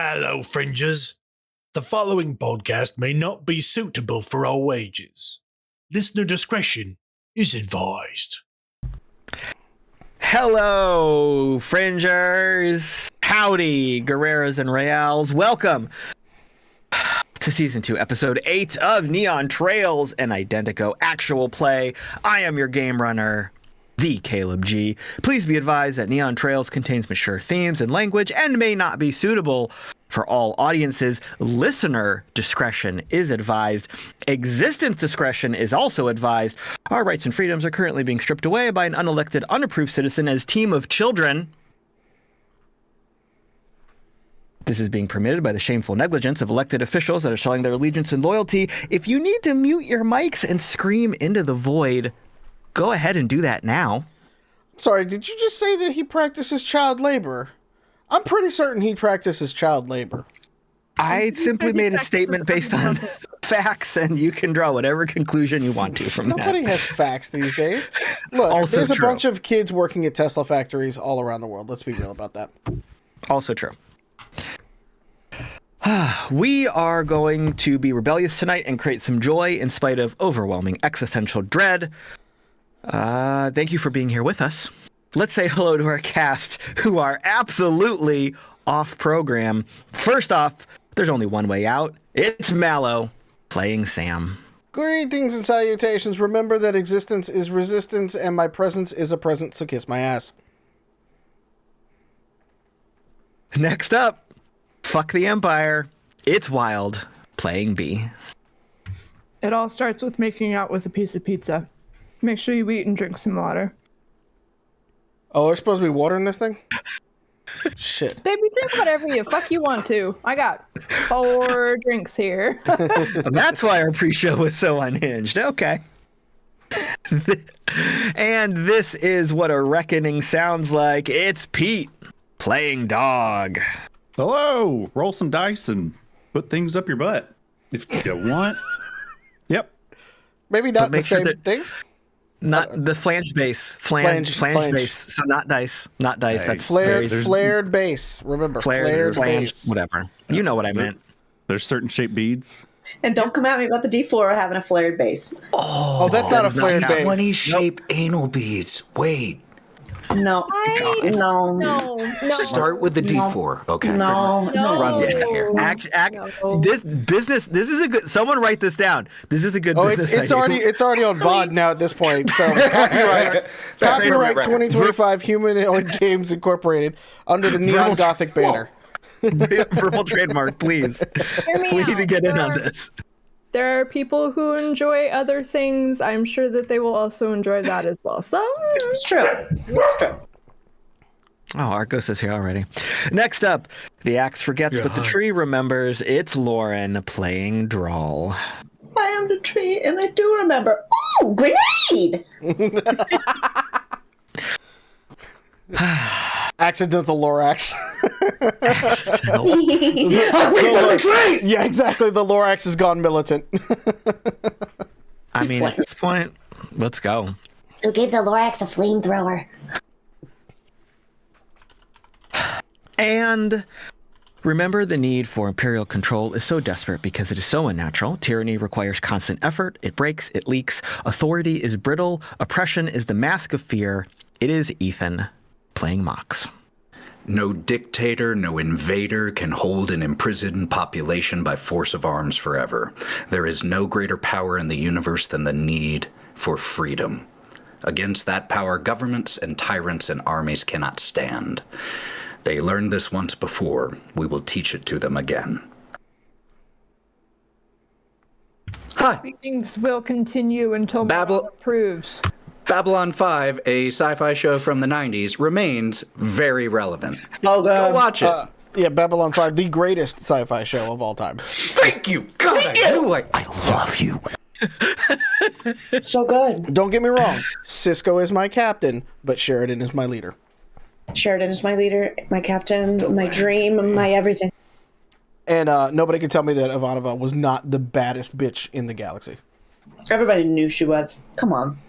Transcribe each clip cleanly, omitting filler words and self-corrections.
Hello, fringers. The following podcast may not be suitable for all ages. Listener discretion is advised. Hello, fringers. Howdy, Guerreros and Reals. Welcome to Season 2, Episode 8 of Neon Trails, an Identico actual play. I am your game runner, the Caleb G. Please be advised that Neon Trails contains mature themes and language and may not be suitable for all audiences. Listener discretion is advised. Existence discretion is also advised. Our rights and freedoms are currently being stripped away by an unelected, unapproved citizen as team of children. This is being permitted by the shameful negligence of elected officials that are showing their allegiance and loyalty. If you need to mute your mics and scream into the void, go ahead and do that now. Sorry, did you just say that he practices child labor? I'm pretty certain he practices child labor. I simply made a statement based on facts, and you can draw whatever conclusion you want to from that. Nobody has facts these days. Look, Also there's true. a bunch of kids working at Tesla factories all around the world. Let's be real about that. Also true. We are going to be rebellious tonight and create some joy in spite of overwhelming existential dread. Thank you for being here with us. Let's say hello to our cast, who are absolutely off program. First off, there's only one way out. It's Mallo, playing Sam. Greetings and salutations. Remember that existence is resistance and my presence is a present, so kiss my ass. Next up, fuck the Empire. It's Wild, playing B. It all starts with making out with a piece of pizza. Make sure you eat and drink some water. Oh, there's supposed to be water in this thing? Shit. Baby, drink whatever you fuck you want to. I got 4 drinks here. That's why our pre-show was so unhinged. Okay. And this is what a reckoning sounds like. It's Pete, playing Dog. Hello! Roll some dice and put things up your butt if you want. Yep. Maybe not the make sure same that- things? Not the flange base. Flange base. So not dice. Not dice. Hey, That's Flared base. Remember, flared flange, base. whatever. You know what I meant. There's certain shaped beads. And don't come at me about the D4 having a flared base. Oh, that's not a flared base. 20 shape anal beads. Wait. No. No. No. Start with the D4. Okay. No. Run it here. This is a good. Someone write this down. This is a good Oh, business it's idea. already on VOD now at this point. So copyright 2025 Humanoid Games Incorporated under the Neon Gothic banner. Verbal trademark, please. We need to get in on this. There are people who enjoy other things. I'm sure that they will also enjoy that as well. So It's true. It's true. Oh, Argos is here already. Next up, the axe forgets, but the tree remembers. It's Lauren, playing Drall. I am the tree, and I do remember. Ooh, grenade! Accidental Lorax. Tree! Yeah, exactly. The Lorax has gone militant. I mean, at this point, let's go. Who gave the Lorax a flamethrower? And remember, the need for imperial control is so desperate because it is so unnatural. Tyranny requires constant effort. It breaks, it leaks. Authority is brittle. Oppression is the mask of fear. It is Ethan, playing Mox. No dictator, no invader can hold an imprisoned population by force of arms forever. There is no greater power in the universe than the need for freedom. Against that power, governments and tyrants and armies cannot stand. They learned this once before. We will teach it to them again. Hi. things will continue until Mallo approves. Babylon 5, a sci-fi show from the 90s, remains very relevant. Oh, Go watch it. Yeah, Babylon 5, the greatest sci-fi show of all time. Thank you! God, I knew I love you. So good. Don't get me wrong. Cisco is my captain, but Sheridan is my leader. Sheridan is my leader, my captain, my dream, my everything. And nobody could tell me that Ivanova was not the baddest bitch in the galaxy. Everybody knew she was. Come on.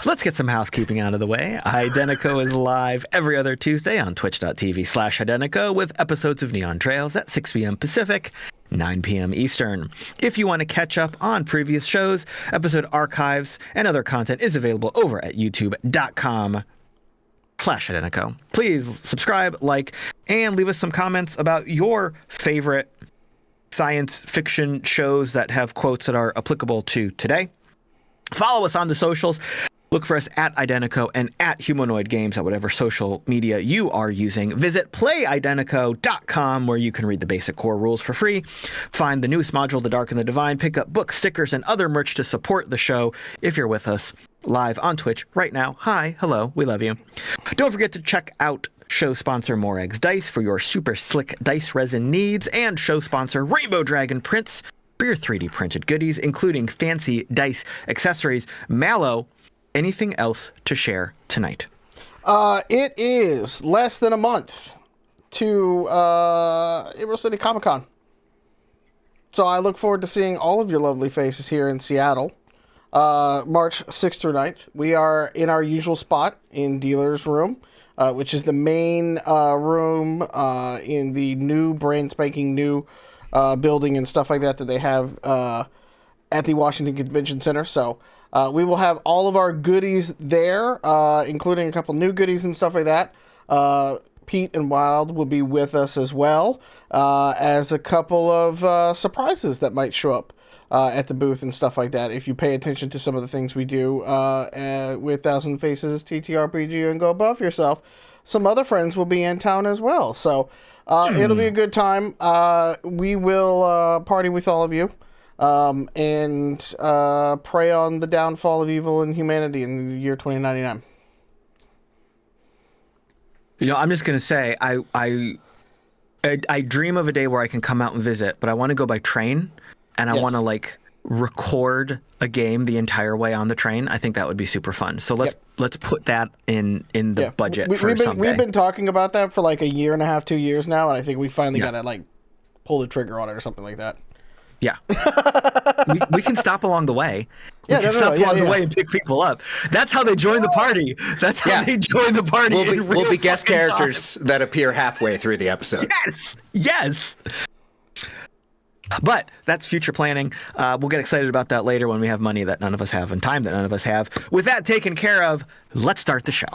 Let's get some housekeeping out of the way. IDENTECO is live every other Tuesday on twitch.tv/IDENTECO with episodes of Neon Trails at 6 p.m. Pacific, 9 p.m. Eastern. If you want to catch up on previous shows, episode archives, and other content is available over at youtube.com/IDENTECO. Please subscribe, like, and leave us some comments about your favorite science fiction shows that have quotes that are applicable to today. Follow us on the socials. Look for us at IDENTECO and at Humanoid Games at whatever social media you are using. Visit playidentico.com where you can read the basic core rules for free. Find the newest module, The Dark and the Divine. Pick up books, stickers, and other merch to support the show if you're with us live on Twitch right now. Hi, hello, we love you. Don't forget to check out show sponsor More Eggs Dice for your super slick dice resin needs, and show sponsor Rainbow Dragon Prints for your 3D printed goodies, including fancy dice accessories. Mallo, anything else to share tonight? It is less than a month to April City Comic Con. So I look forward to seeing all of your lovely faces here in Seattle. March 6th through 9th. We are in our usual spot in Dealer's Room, which is the main room in the new, brand spanking new building and stuff like that they have at the Washington Convention Center. So we will have all of our goodies there, including a couple new goodies and stuff like that. Pete and Wild will be with us as well as a couple of surprises that might show up at the booth and stuff like that. If you pay attention to some of the things we do with Thousand Faces, TTRPG, and Go Buff Yourself, some other friends will be in town as well. So it'll be a good time. We will party with all of you and prey on the downfall of evil and humanity in the year 2099. You know, I'm just going to say, I dream of a day where I can come out and visit, but I want to go by train, and I want to, like, record a game the entire way on the train. I think that would be super fun. So let's put that in the budget for someday. We've been talking about that for like a year and a half, 2 years now, and I think we finally got to, like, pull the trigger on it or something like that. Yeah. we can stop along the way. We can stop along the way and pick people up. That's how they join the party. That's how they join the party. We'll be guest characters that appear halfway through the episode. Yes. But that's future planning. We'll get excited about that later when we have money that none of us have and time that none of us have. With that taken care of, let's start the show.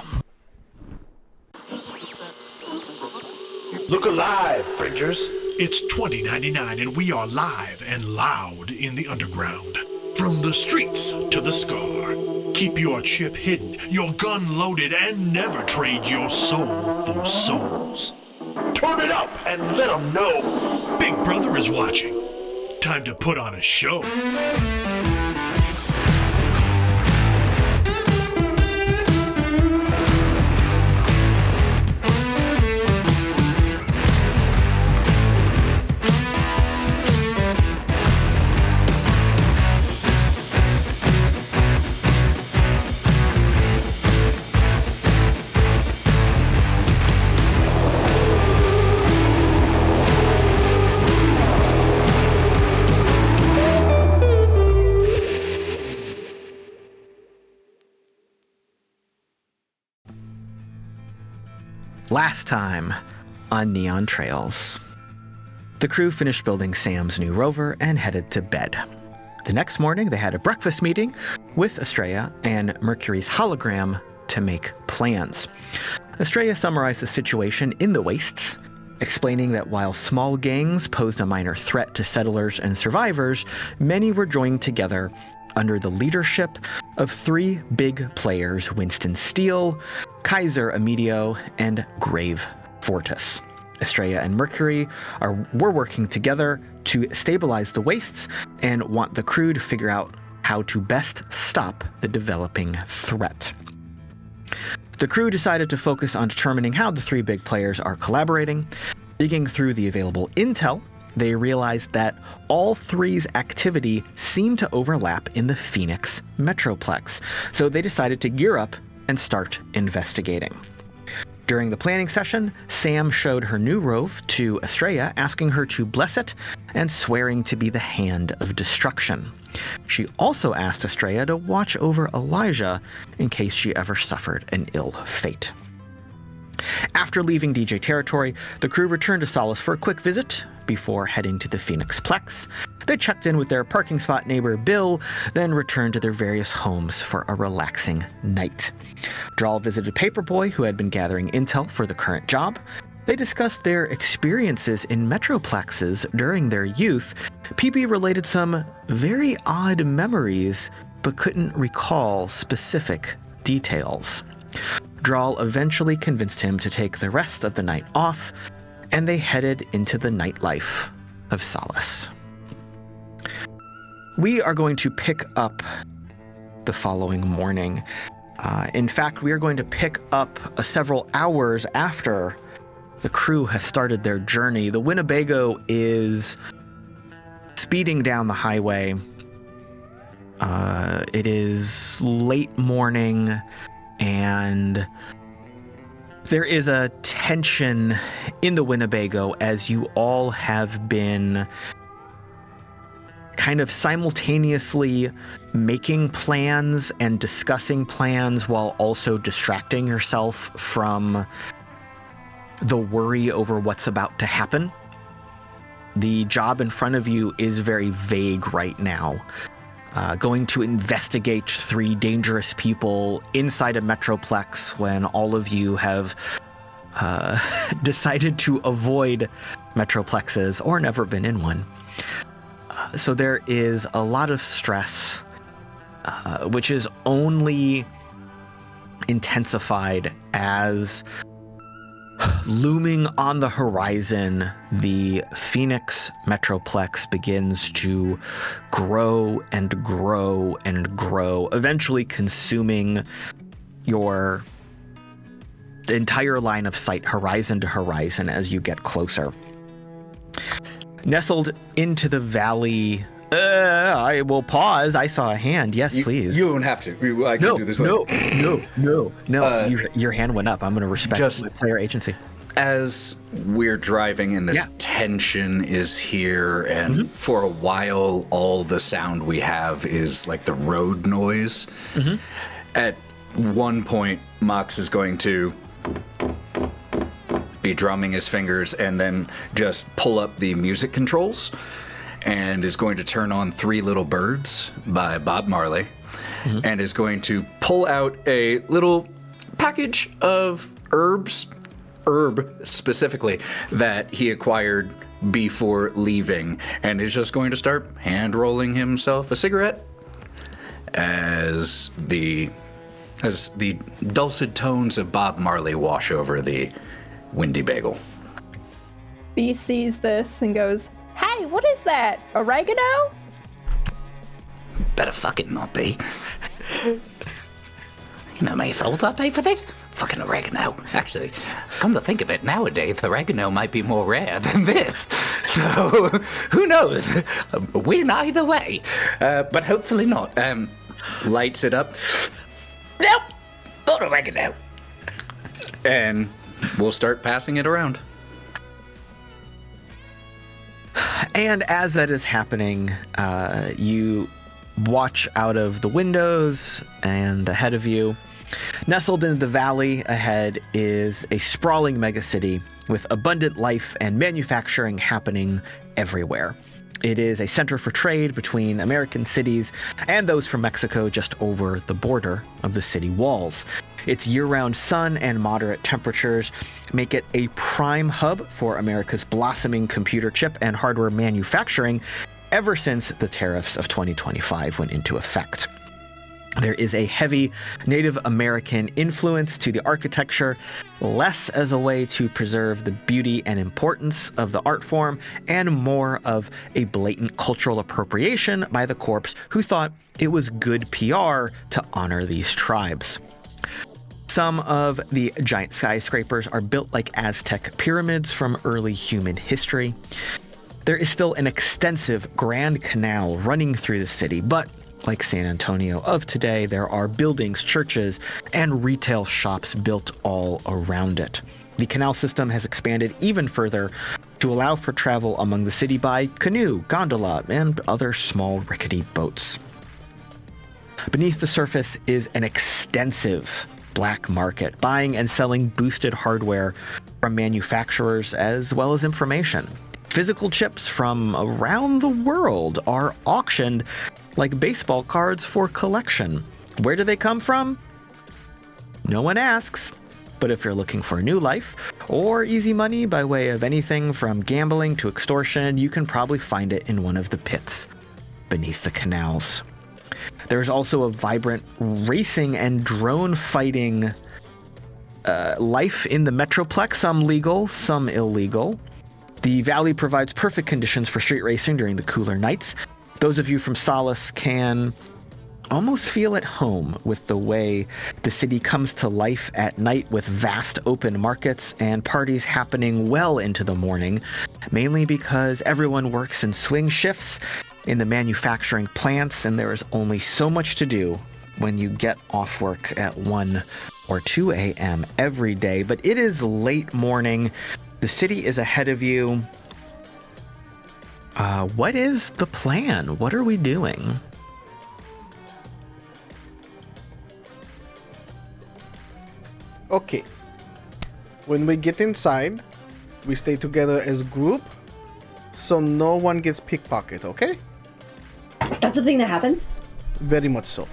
Look alive, Fringers. It's 2099 and we are live and loud in the underground. From the streets to the scar. Keep your chip hidden, your gun loaded, and never trade your soul for souls. Turn it up and let them know Big Brother is watching. Time to put on a show. Last time on Neon Trails. The crew finished building Sam's new rover and headed to bed. The next morning, they had a breakfast meeting with Estrella and Mercury's hologram to make plans. Estrella summarized the situation in the wastes, explaining that while small gangs posed a minor threat to settlers and survivors, many were joined together under the leadership of three big players: Winston Steele, Kaiser Amidio, and Grave Fortis. Estrella and Mercury were working together to stabilize the wastes and want the crew to figure out how to best stop the developing threat. The crew decided to focus on determining how the three big players are collaborating. Digging through the available intel, they realized that all three's activity seemed to overlap in the Phoenix metroplex, so they decided to gear up and start investigating. During the planning session, Sam showed her new rove to Estrella, asking her to bless it and swearing to be the hand of destruction. She also asked Estrella to watch over Elijah in case she ever suffered an ill fate. After leaving DJ territory, the crew returned to Solace for a quick visit before heading to the Phoenix Plex. They checked in with their parking spot neighbor Bill, then returned to their various homes for a relaxing night. Drall visited Paperboy, who had been gathering intel for the current job. They discussed their experiences in metroplexes during their youth. PB related some very odd memories, but couldn't recall specific details. Drall eventually convinced him to take the rest of the night off, and they headed into the nightlife of Solace. We are going to pick up the following morning. In fact, we are going to pick up several hours after the crew has started their journey. The Winnebago is speeding down the highway. It is late morning, and there is a tension in the Winnebago as you all have been kind of simultaneously making plans and discussing plans while also distracting yourself from the worry over what's about to happen. The job in front of you is very vague right now. Going to investigate 3 dangerous people inside a metroplex when all of you have decided to avoid metroplexes or never been in one. So there is a lot of stress, which is only intensified as looming on the horizon, the Phoenix Metroplex begins to grow and grow and grow, eventually consuming your entire line of sight, horizon to horizon, as you get closer. Nestled into the valley. I will pause. I saw a hand. Yes, please. You don't have to. I can do this later. No. Your hand went up. I'm going to respect my player agency. As we're driving and this tension is here, and for a while, all the sound we have is like the road noise. At one point, Mox is going to be drumming his fingers and then just pull up the music controls and is going to turn on 3 Little Birds by Bob Marley and is going to pull out a little package of herb specifically, that he acquired before leaving, and is just going to start hand rolling himself a cigarette as the dulcet tones of Bob Marley wash over the Windy Bagel. B sees this and goes, "Hey, what is that? Oregano?" Better fucking not be. You know how many souls I pay for this? Fucking oregano. Actually, come to think of it, nowadays oregano might be more rare than this. So, who knows? Win either way. But hopefully not. Lights it up. Nope, not oregano. And we'll start passing it around. And as that is happening, you watch out of the windows, and ahead of you, nestled in the valley ahead, is a sprawling megacity with abundant life and manufacturing happening everywhere. It is a center for trade between American cities and those from Mexico just over the border of the city walls. Its year-round sun and moderate temperatures make it a prime hub for America's blossoming computer chip and hardware manufacturing ever since the tariffs of 2025 went into effect. There is a heavy Native American influence to the architecture, less as a way to preserve the beauty and importance of the art form, and more of a blatant cultural appropriation by the Corps, who thought it was good PR to honor these tribes. Some of the giant skyscrapers are built like Aztec pyramids from early human history. There is still an extensive Grand Canal running through the city, but like San Antonio of today, there are buildings, churches, and retail shops built all around it. The canal system has expanded even further to allow for travel among the city by canoe, gondola, and other small rickety boats. Beneath the surface is an extensive black market, buying and selling boosted hardware from manufacturers as well as information. Physical chips from around the world are auctioned like baseball cards for collection. Where do they come from? No one asks. But if you're looking for a new life or easy money by way of anything from gambling to extortion, you can probably find it in one of the pits beneath the canals. There's also a vibrant racing and drone fighting life in the metroplex, some legal, some illegal. The valley provides perfect conditions for street racing during the cooler nights. Those of you from Solace can almost feel at home with the way the city comes to life at night, with vast open markets and parties happening well into the morning, mainly because everyone works in swing shifts in the manufacturing plants, and there is only so much to do when you get off work at 1 or 2 a.m. every day. But it is late morning. The city is ahead of you. What is the plan? What are we doing? Okay. When we get inside, we stay together as a group, so no one gets pickpocketed, okay? That's the thing that happens? Very much so.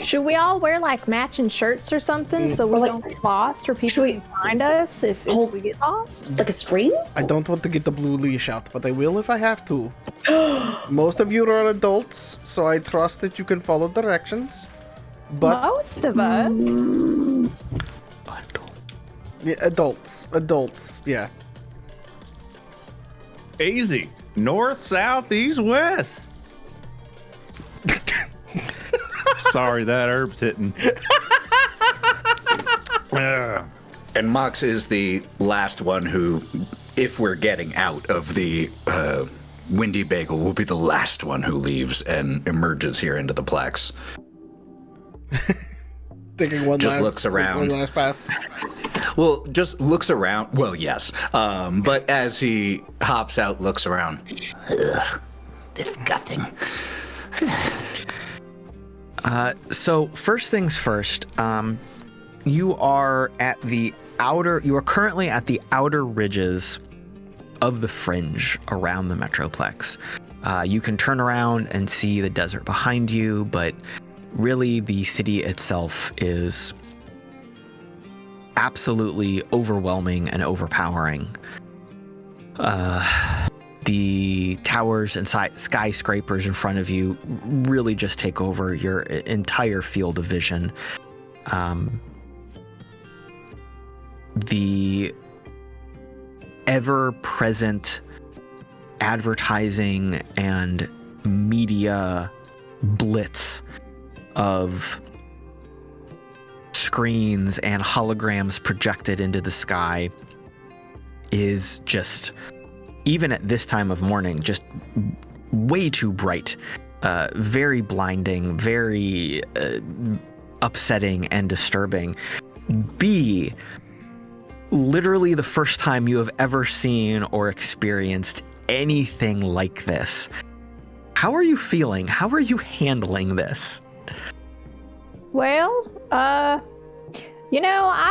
Should we all wear like matching shirts or something so we don't get lost, or people can find us if we get lost? Like a string? I don't want to get the blue leash out, but I will if I have to. Most of you are adults, so I trust that you can follow directions. But most of us. Yeah, adults, yeah. Easy. North, south, east, west. Sorry, that herb's hitting. And Mox is the last one who, if we're getting out of the Windy Bagel, will be the last one who leaves and emerges here into the Plex. Taking one just last, looks around. One last pass. Well, just looks around. Well, yes. But as he hops out, looks around. Ugh, disgusting. So first things first, you are currently at the outer ridges of the fringe around the metroplex. You can turn around and see the desert behind you, but really the city itself is absolutely overwhelming and overpowering. The towers and skyscrapers in front of you really just take over your entire field of vision. The ever-present advertising and media blitz of screens and holograms projected into the sky is just, even at this time of morning, just way too bright, very blinding, very upsetting and disturbing. B, literally the first time you have ever seen or experienced anything like this. How are you feeling? How are you handling this? Well, I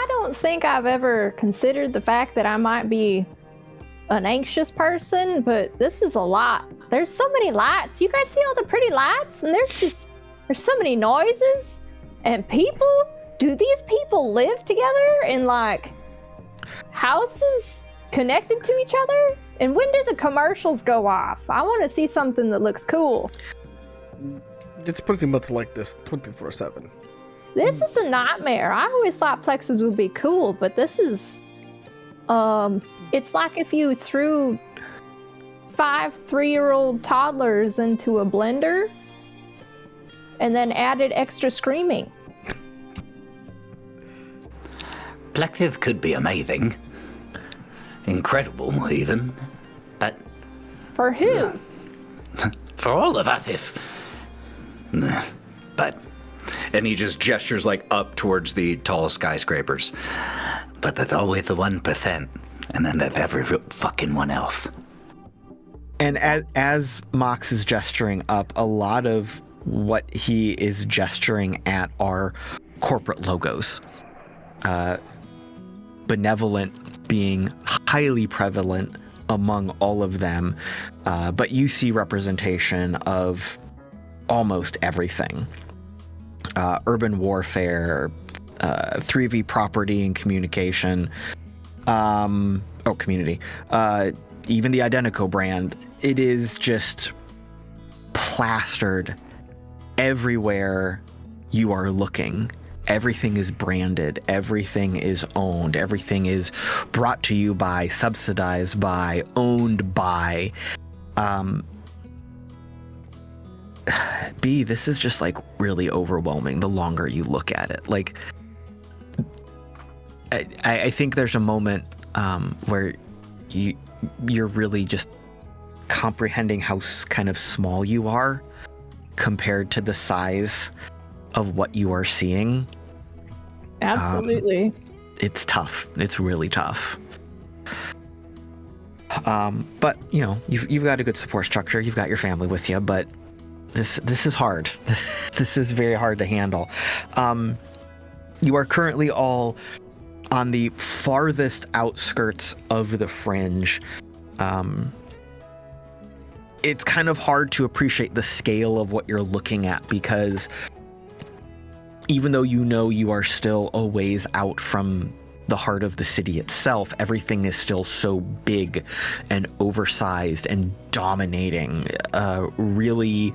don't think I've ever considered the fact that I might be an anxious person, but this is a lot. There's so many lights. You guys see all the pretty lights? And there's so many noises and people. Do these people live together in like houses connected to each other? And when do the commercials go off? I want to see something that looks cool. It's pretty much like this 24/7. This is a nightmare. I always thought plexes would be cool, but this is it's like if you threw 5 3-year-old toddlers into a blender and then added extra screaming. Plexes could be amazing. Incredible, even. But For who? for all of us, if But, and he just gestures like up towards the tall skyscrapers. But that's always the 1%, and then there's every fucking one else. And as Mox is gesturing up, a lot of what he is gesturing at are corporate logos. Benevolent being highly prevalent among all of them, but you see representation of almost everything. Urban warfare, 3V property and communication, community, even the Identico brand. It is just plastered everywhere you are looking. Everything is branded, everything is owned, everything is brought to you by, subsidized by, owned by. B, this is just like really overwhelming the longer you look at it. Like, I think there's a moment where you're really just comprehending how kind of small you are compared to the size of what you are seeing. Absolutely. It's tough. It's really tough. But you know, you've got a good support structure. You've got your family with you, but this is hard. This is very hard to handle. You are currently all on the farthest outskirts of the fringe. It's kind of hard to appreciate the scale of what you're looking at, because even though you know you are still a ways out from the heart of the city itself, everything is still so big and oversized and dominating, really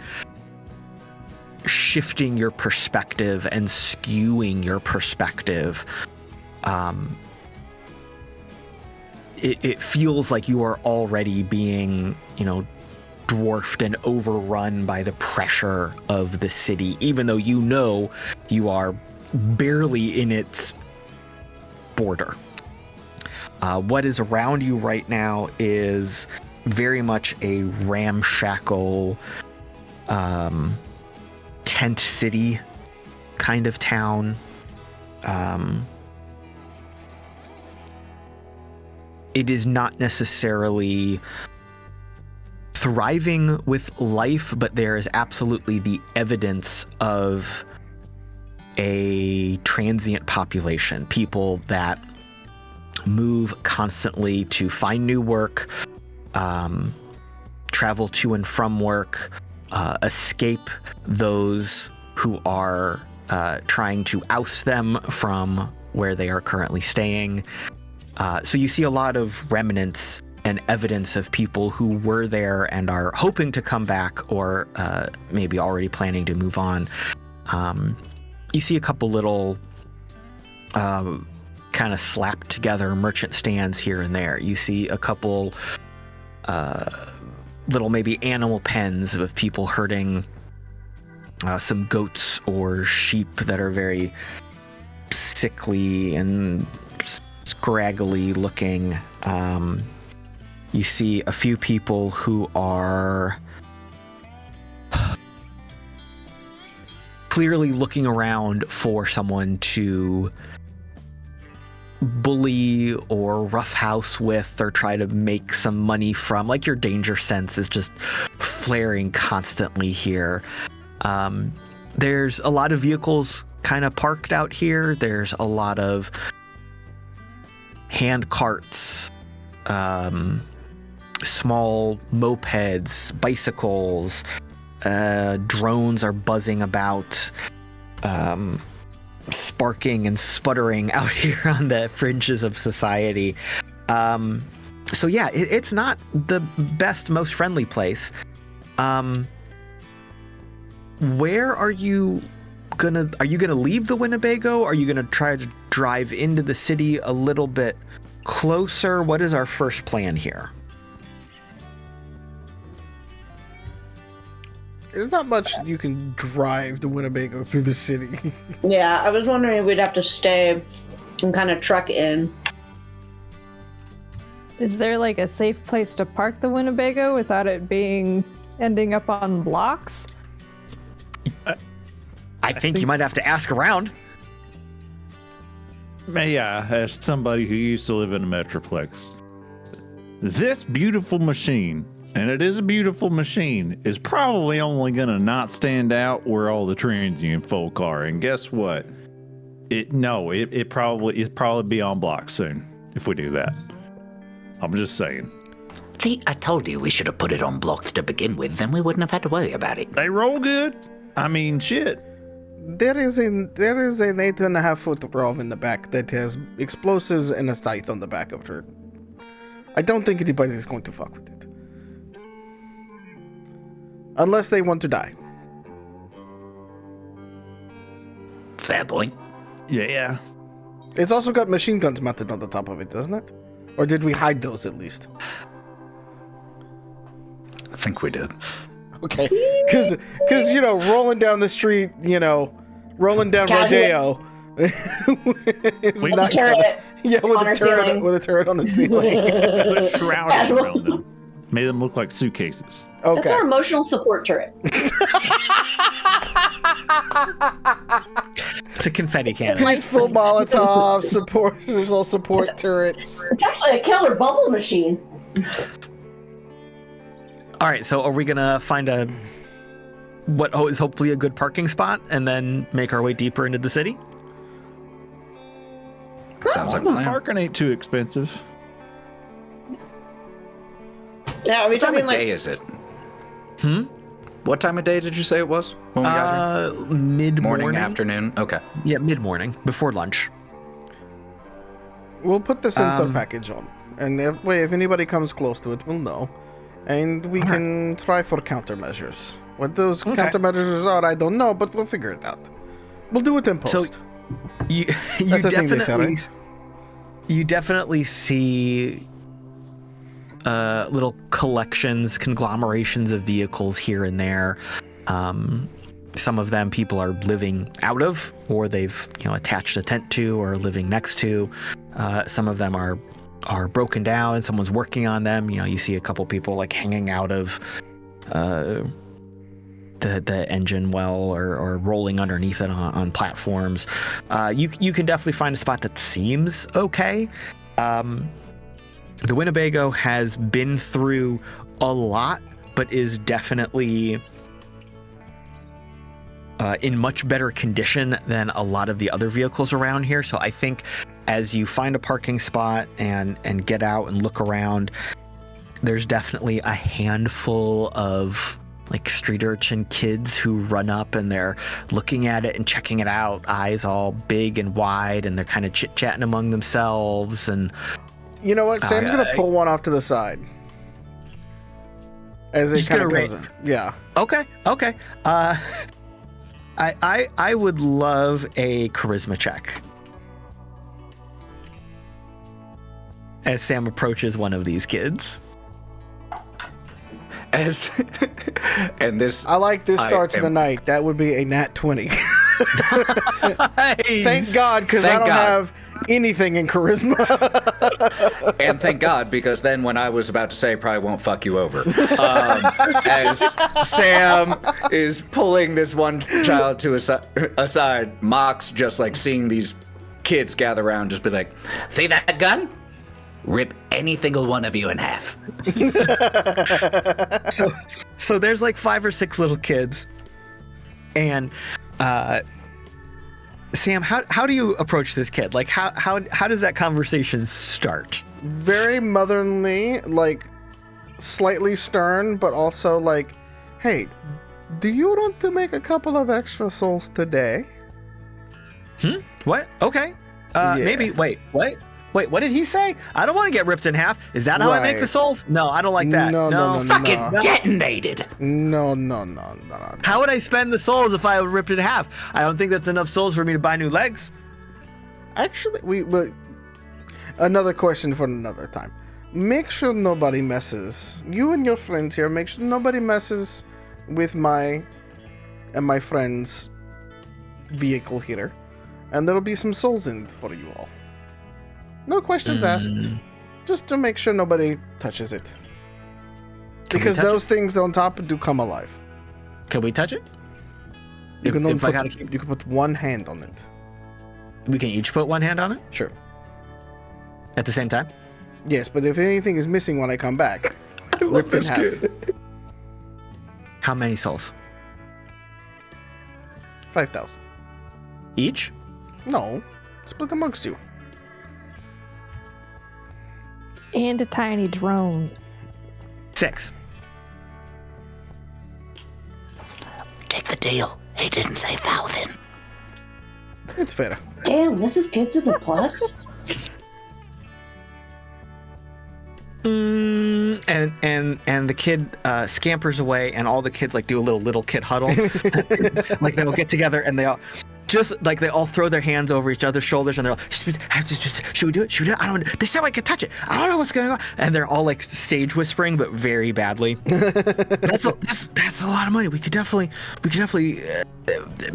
shifting your perspective and skewing your perspective. It feels like you are already being, dwarfed and overrun by the pressure of the city, even though you know you are barely in its border. What is around you right now is very much a ramshackle tent city kind of town. It is not necessarily thriving with life, but there is absolutely the evidence of a transient population, people that move constantly to find new work, travel to and from work, escape those who are trying to oust them from where they are currently staying. So you see a lot of remnants and evidence of people who were there and are hoping to come back, or maybe already planning to move on. You see a couple little kind of slapped together merchant stands here and there. You see a couple little maybe animal pens of people herding some goats or sheep that are very sickly and scraggly looking. You see a few people who are clearly looking around for someone to bully or roughhouse with, or try to make some money from. Like, your danger sense is just flaring constantly here. There's a lot of vehicles kind of parked out here. There's a lot of hand carts, small mopeds, bicycles, drones are buzzing about, sparking and sputtering out here on the fringes of society. So yeah, it's not the best, most friendly place. Where are you gonna leave the Winnebago? Are you gonna try to drive into the city a little bit closer? What is our first plan here? There's not much you can drive the Winnebago through the city. Yeah, I was wondering if we'd have to stay and kind of truck in. Is there like a safe place to park the Winnebago without it ending up on blocks? I think you might have to ask around. Yeah, as somebody who used to live in a metroplex, this beautiful machine, and it is a beautiful machine, is probably only gonna not stand out where all the transient folk are. And guess what? It probably be on block soon if we do that. I'm just saying. See, I told you we should have put it on blocks to begin with, then we wouldn't have had to worry about it. They roll good. I mean, shit. There is an 8.5-foot ROV in the back that has explosives and a scythe on the back of her. I don't think anybody's going to fuck with it. Unless they want to die. Fair point. Yeah. It's also got machine guns mounted on the top of it, doesn't it? Or did we hide those at least? I think we did. Okay. Because rolling down the street, rolling down Rodeo. It's not turret. Yeah, with a turret on the ceiling. Put shrouding around them. Made them look like suitcases. Okay. That's our emotional support turret. It's a confetti cannon. Peaceful Molotov support. There's all support turrets. It's actually a killer bubble machine. All right, so are we gonna find what is hopefully a good parking spot and then make our way deeper into the city? Sounds like a plan. Parking ain't too expensive. Yeah, are we What time talking of like day is it? What time of day did you say it was when we got here? Mid-morning. Morning, afternoon? Okay. Yeah, mid-morning, before lunch. We'll put the sensor package on. And if anybody comes close to it, we'll know. And we can try for countermeasures. What those countermeasures are, I don't know, but we'll figure it out. We'll do it in post. So you That's the thing they say, right? You definitely see little collections, conglomerations of vehicles here and there. Some of them people are living out of, or they've attached a tent to, or living next to. Some of them are broken down and someone's working on them. You see a couple people like hanging out of the engine well, or rolling underneath it on platforms. You can definitely find a spot that seems okay. The Winnebago has been through a lot, but is definitely in much better condition than a lot of the other vehicles around here. So I think as you find a parking spot and get out and look around, there's definitely a handful of like street urchin kids who run up and they're looking at it and checking it out, eyes all big and wide, and they're kind of chit-chatting among themselves. And you know what? Sam's gonna pull one off to the side as it kind of goes in. Yeah. Okay. I would love a charisma check as Sam approaches one of these kids. And this, I like this starts the night. That would be a nat 20. Nice. Thank God, because I don't have anything in charisma. And thank God, because then when I was about to say probably won't fuck you over, as Sam is pulling this one child to aside, Mox just like seeing these kids gather around, just be like, see that gun? Rip any single one of you in half. So there's like 5 or 6 little kids, and Sam, how do you approach this kid? Like how does that conversation start? Very motherly, like slightly stern, but also like, hey, do you want to make a couple of extra souls today? What? Okay. Yeah. Maybe. Wait, what did he say? I don't want to get ripped in half. Is that how I make the souls? No, I don't like that. No. Fucking detonated. No. How would I spend the souls if I were ripped in half? I don't think that's enough souls for me to buy new legs. Actually, another question for another time. Make sure nobody messes. You and your friends here, make sure nobody messes with my friend's vehicle here. And there'll be some souls in it for you all. No questions asked. Just to make sure nobody touches it. Because those things on top do come alive. Can we touch it? You can only if I gotta keep, you can put one hand on it. we can each put one hand on it Sure. at the same time. Yes, but if anything is missing when I come back, ripped in half. How many souls 5,000. each? No, split amongst you. And a tiny drone. 6. Take the deal. He didn't say 1,000. It's fair. Damn, this is kids in the plex? And the kid scampers away, and all the kids like do a little kid huddle. Like they'll get together and they all throw their hands over each other's shoulders, and they're like, should we do it? Should we do it? I don't. They said I could touch it. I don't know what's going on. And they're all like stage whispering, but very badly. That's a lot of money. We could definitely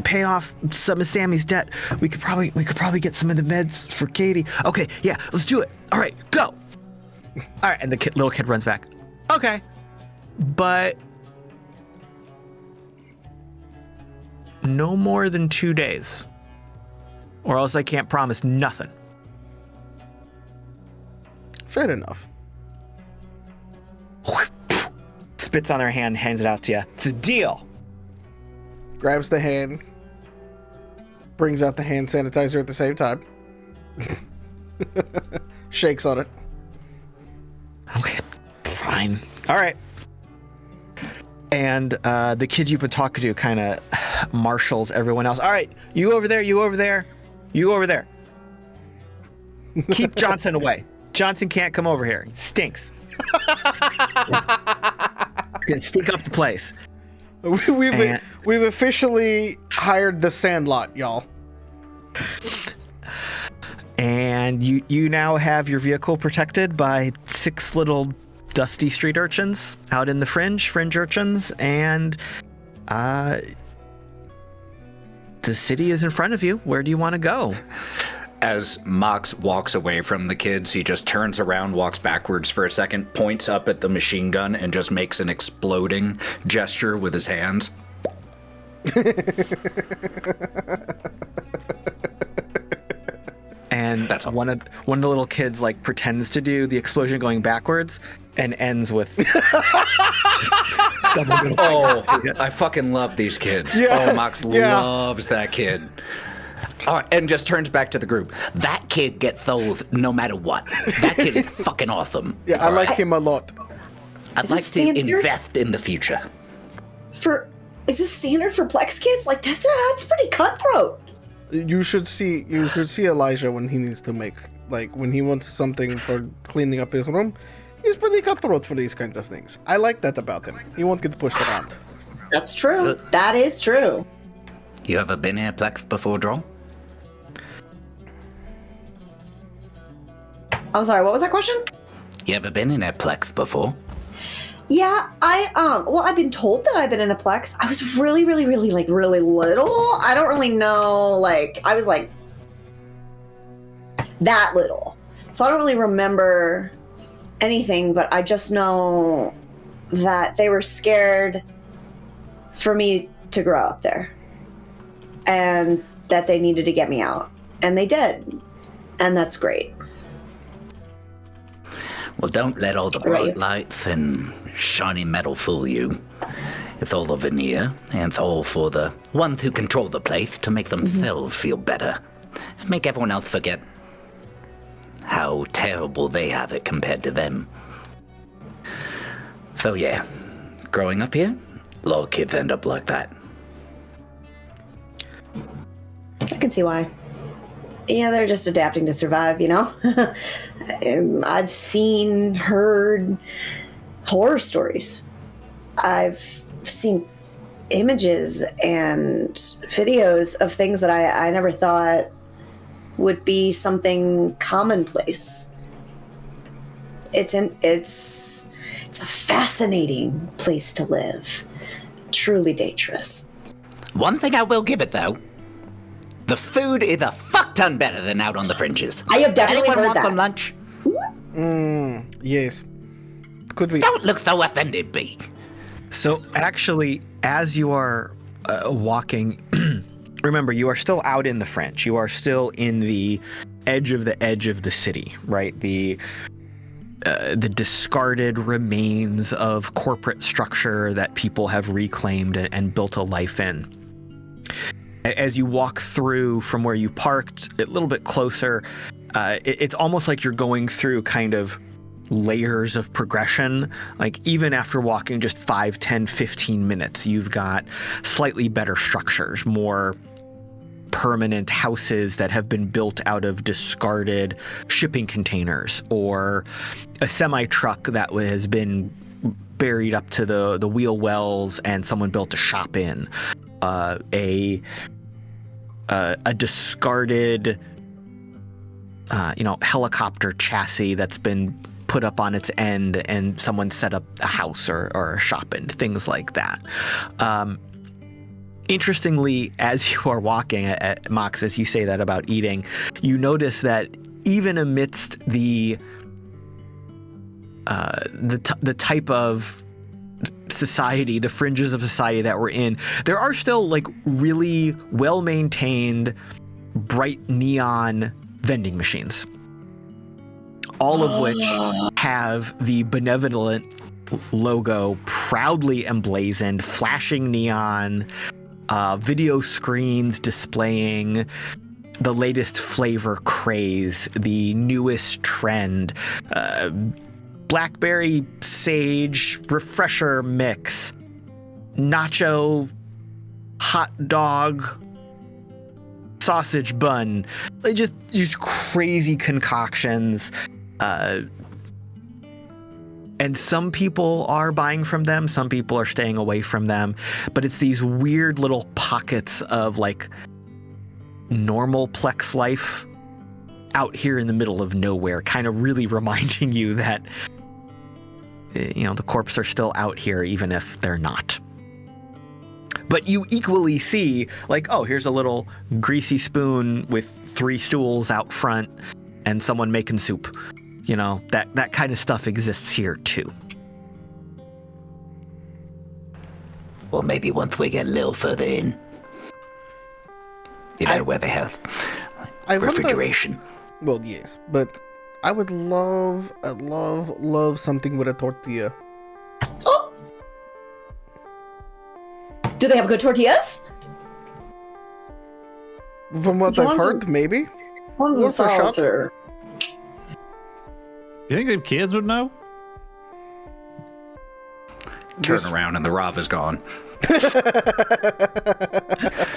pay off some of Sammy's debt. We could probably get some of the meds for Katie. Okay, yeah, let's do it. All right, go. All right, and the little kid runs back. Okay, but no more than 2 days, or else I can't promise nothing. Fair enough. Spits on their hand, hands it out to you. It's a deal. Grabs the hand, brings out the hand sanitizer at the same time, shakes on it. Okay, fine. All right. And the kid you've been talking to kind of marshals everyone else. All right, you over there, you over there, you over there. Keep Johnson away. Johnson can't come over here. He stinks. Gonna stink up the place. We've officially hired the Sandlot, y'all. And you now have your vehicle protected by 6 little dusty street urchins out in the fringe urchins, and the city is in front of you. Where do you want to go? As Mox walks away from the kids, he just turns around, walks backwards for a second, points up at the machine gun, and just makes an exploding gesture with his hands. And That's all. one of the little kids like pretends to do the explosion going backwards and ends with just double middle Oh, finger. I fucking love these kids. Yeah, Oh, Mox yeah. loves that kid. And just turns back to the group. That kid gets those no matter what. That kid is fucking awesome. Yeah, I like him a lot. I'd Is like this to standard? invest in the future. Is this standard for plex kids? Like that's pretty cutthroat. You should see Elijah when he needs to make, like, when he wants something for cleaning up his room. He's pretty cutthroat for these kinds of things. I like that about him. He won't get pushed around. That's true. That is true. You ever been here, Plex, before, Drall? I'm sorry, what was that question? You ever been in a Plex before? Yeah, I've been told that I've been in a plex. I was really little. I don't really know, like, I was like that little. So I don't really remember anything, but I just know that they were scared for me to grow up there. And that they needed to get me out. And they did. And that's great. Well, don't let all the bright lights and shiny metal fool you. It's all a veneer, and it's all for the ones who control the place to make themselves feel better. And make everyone else forget how terrible they have it compared to them. So yeah, growing up here, a lot of kids end up like that. I can see why. Yeah, they're just adapting to survive, you know? I've heard horror stories. I've seen images and videos of things that I never thought would be something commonplace. It's a fascinating place to live. Truly dangerous. One thing I will give it, though. The food is a fuck ton better than out on the fringes. I have definitely Anyone heard want that. some lunch? Yes. Could be. Don't look so offended, B. So actually, as you are walking, remember, you are still out in the French. You are still in the edge of the city, right? The discarded remains of corporate structure that people have reclaimed and built a life in. As you walk through from where you parked a little bit closer, it's almost like you're going through kind of layers of progression. Like even after walking just 5, 10, 15 minutes, you've got slightly better structures, more permanent houses that have been built out of discarded shipping containers, or a semi-truck that has been buried up to the wheel wells and someone built a shop in. A discarded helicopter chassis that's been put up on its end and someone set up a house or a shop in, things like that. Interestingly, as you are walking at Mox, as you say that about eating, you notice that even amidst the type of society, the fringes of society that we're in, there are still like really well-maintained, bright neon vending machines, all of which have the benevolent logo proudly emblazoned, flashing neon, video screens displaying the latest flavor craze, the newest trend, blackberry sage refresher mix, nacho hot dog sausage bun, like just crazy concoctions. And some people are buying from them, some people are staying away from them, but it's these weird little pockets of like normal plex life out here in the middle of nowhere, kind of really reminding you that the corps are still out here even if they're not. But you equally see like, oh, here's a little greasy spoon with 3 stools out front and someone making soup. That kind of stuff exists here too. Or maybe once we get a little further in, where they have refrigeration. Well, yes, but I would love something with a tortilla. Oh! Do they have good tortillas? From what I've heard, maybe. One's in sauce or... You think them kids would know? Turn around and the Rava's gone.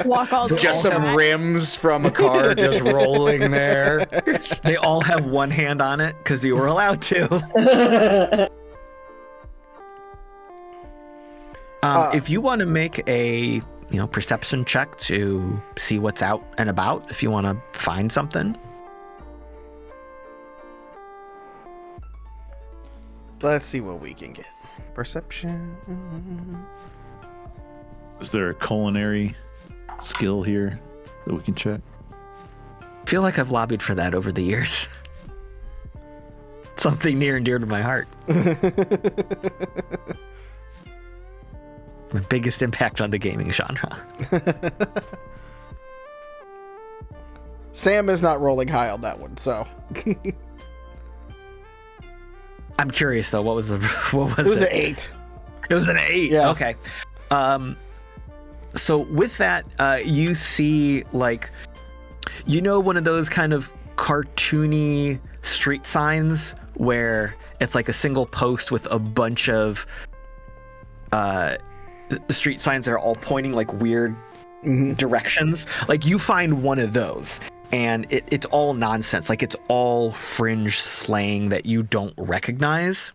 Walk all the way Just some back. rims from a car just rolling there. They all have one hand on it because you were allowed to. If you want to make a perception check to see what's out and about, if you want to find something. Let's see what we can get. Perception. Is there a culinary skill here that we can check? I feel like I've lobbied for that over the years. Something near and dear to my heart. My biggest impact on the gaming genre. Sam is not rolling high on that one, so. I'm curious though. What was it? It was an 8. It was an 8. Yeah. Okay. So with that, you see like, one of those kind of cartoony street signs where it's like a single post with a bunch of street signs that are all pointing like weird directions. Like you find one of those. And it's all nonsense. Like it's all fringe slang that you don't recognize.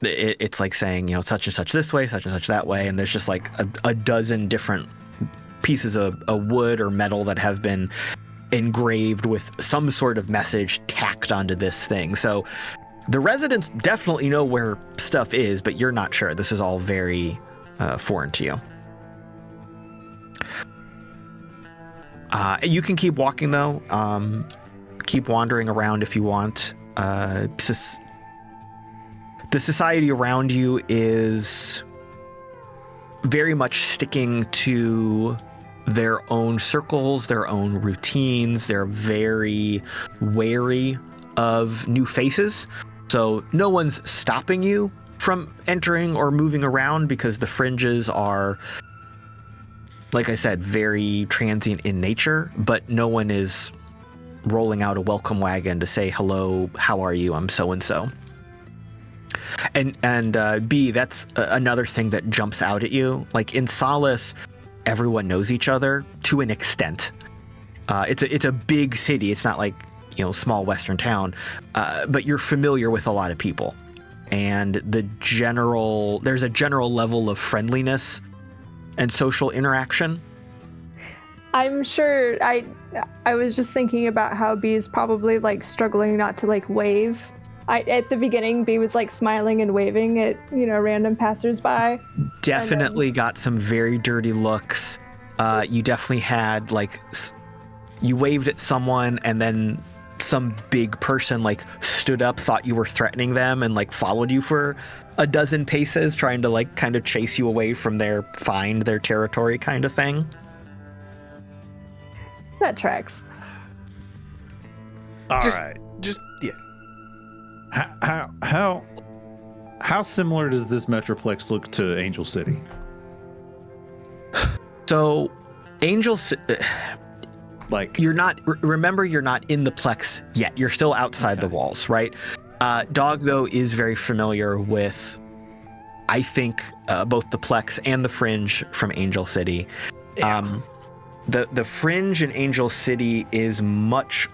It's like saying, such and such this way, such and such that way. And there's just like a dozen different pieces of wood or metal that have been engraved with some sort of message tacked onto this thing. So the residents definitely know where stuff is, but you're not sure. This is all very foreign to you. You can keep walking though. Keep wandering around if you want. The society around you is very much sticking to their own circles, their own routines. They're very wary of new faces. So no one's stopping you from entering or moving around because the fringes are, like I said, very transient in nature, but no one is rolling out a welcome wagon to say, hello, how are you? I'm so-and-so. And B, that's another thing that jumps out at you. Like in Solace, everyone knows each other to an extent. It's a big city. It's not like, small Western town, but you're familiar with a lot of people. And there's a general level of friendliness and social interaction. I'm sure I was just thinking about how B is probably like struggling not to like wave. At the beginning, B was like smiling and waving at, random passersby. Definitely got some very dirty looks. You definitely had you waved at someone and then some big person stood up, thought you were threatening them, and followed you for a dozen paces, trying to kind of chase you away from their territory kind of thing. That tracks. All right. How similar does this metroplex look to Angel City? So, you're not. Remember, you're not in the plex yet. You're still outside the walls, right? Dog, though, is very familiar with, I think, both the plex and the fringe from Angel City. Yeah. The fringe in Angel City is much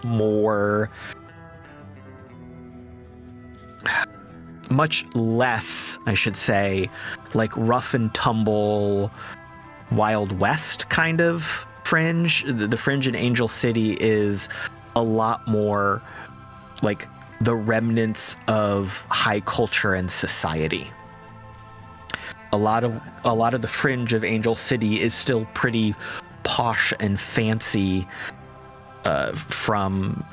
less, I should say, rough and tumble, Wild West kind of fringe. The fringe in Angel City is a lot more the remnants of high culture and society. A lot of the fringe of Angel City is still pretty posh and fancy, from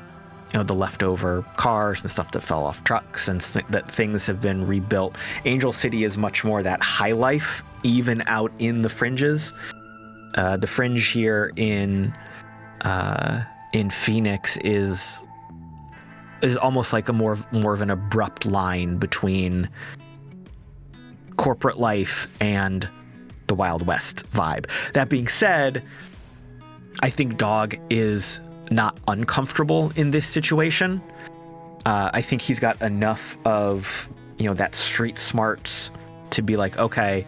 the leftover cars and stuff that fell off trucks and that things have been rebuilt. Angel City is much more that high life, even out in the fringes. The fringe here in Phoenix is almost like a more of an abrupt line between corporate life and the Wild West vibe. That being said, I think Dog is not uncomfortable in this situation. I think he's got enough of that street smarts to be like, okay,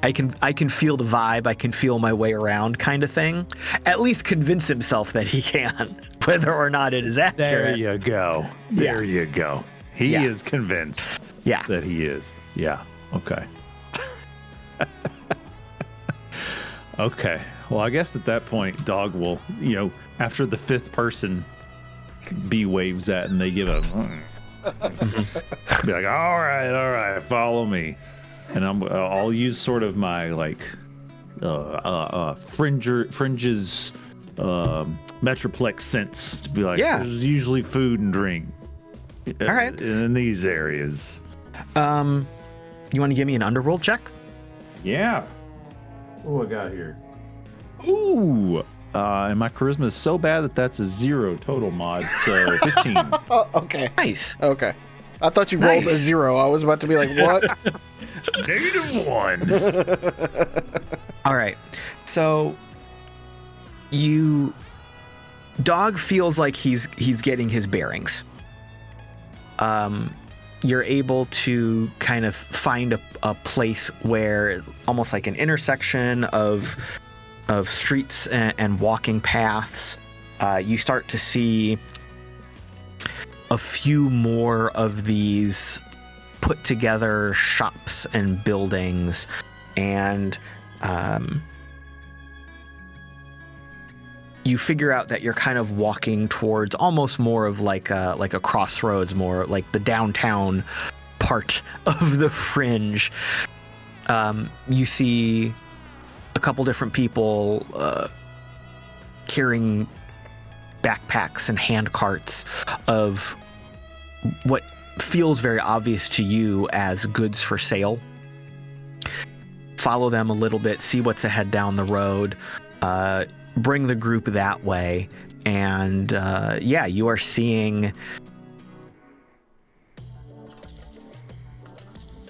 I can feel the vibe, I can feel my way around kind of thing. At least convince himself that he can, whether or not it is accurate. There you go. There you go. He is convinced that he is. Yeah. Okay. Okay. Well, I guess at that point, Dog will, after the fifth person B waves at and they give a be like, all right, follow me. And I'll use sort of my fringes metroplex sense to be like, there's usually food and drink. All right. In these areas. You want to give me an underworld check? Yeah. What do I got here? Ooh. And my charisma is so bad that's a 0 total mod, so 15. Oh, okay. Nice. Okay. I thought you rolled a 0. I was about to be like, what? -1. All right. So Dog feels like he's getting his bearings. You're able to kind of find a place where almost like an intersection of streets and walking paths. You start to see a few more of these put together shops and buildings, and you figure out that you're kind of walking towards almost more of like a crossroads, more like the downtown part of the fringe. You see a couple different people carrying backpacks and hand carts of what feels very obvious to you as goods for sale. follow them a little bit, see what's ahead down the road, bring the group that way, and you are seeing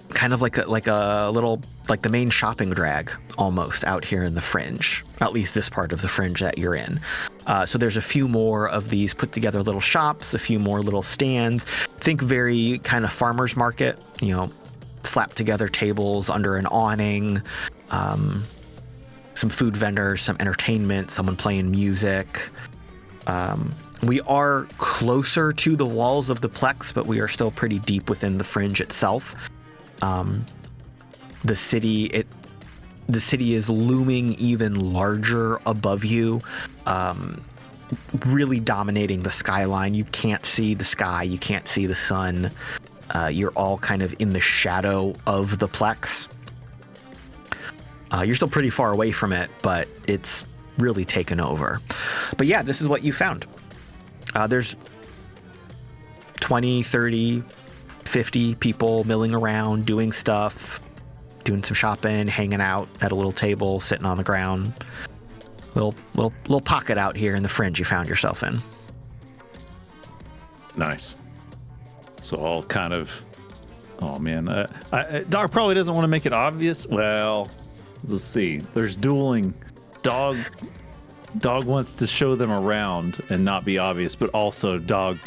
kind of like a little, like the main shopping drag almost out here in the fringe, at least this part of the fringe that you're in. So there's a few more of these put together little shops, a few more little stands. Think very kind of farmer's market, slapped together tables under an awning, some food vendors, some entertainment, someone playing music. We are closer to the walls of the Plex, but we are still pretty deep within the fringe itself. The city is looming even larger above you, really dominating the skyline. You can't see the sky, you can't see the sun. You're all kind of in the shadow of the Plex. You're still pretty far away from it, but it's really taken over. But yeah, this is what you found. There's 20, 30, 50 people milling around, doing stuff, doing some shopping, hanging out at a little table, sitting on the ground. Little pocket out here in the fringe you found yourself in. Nice. So all kind of, oh man, Dog probably doesn't want to make it obvious. Well, let's see. There's dueling. Dog wants to show them around and not be obvious, but also Dog,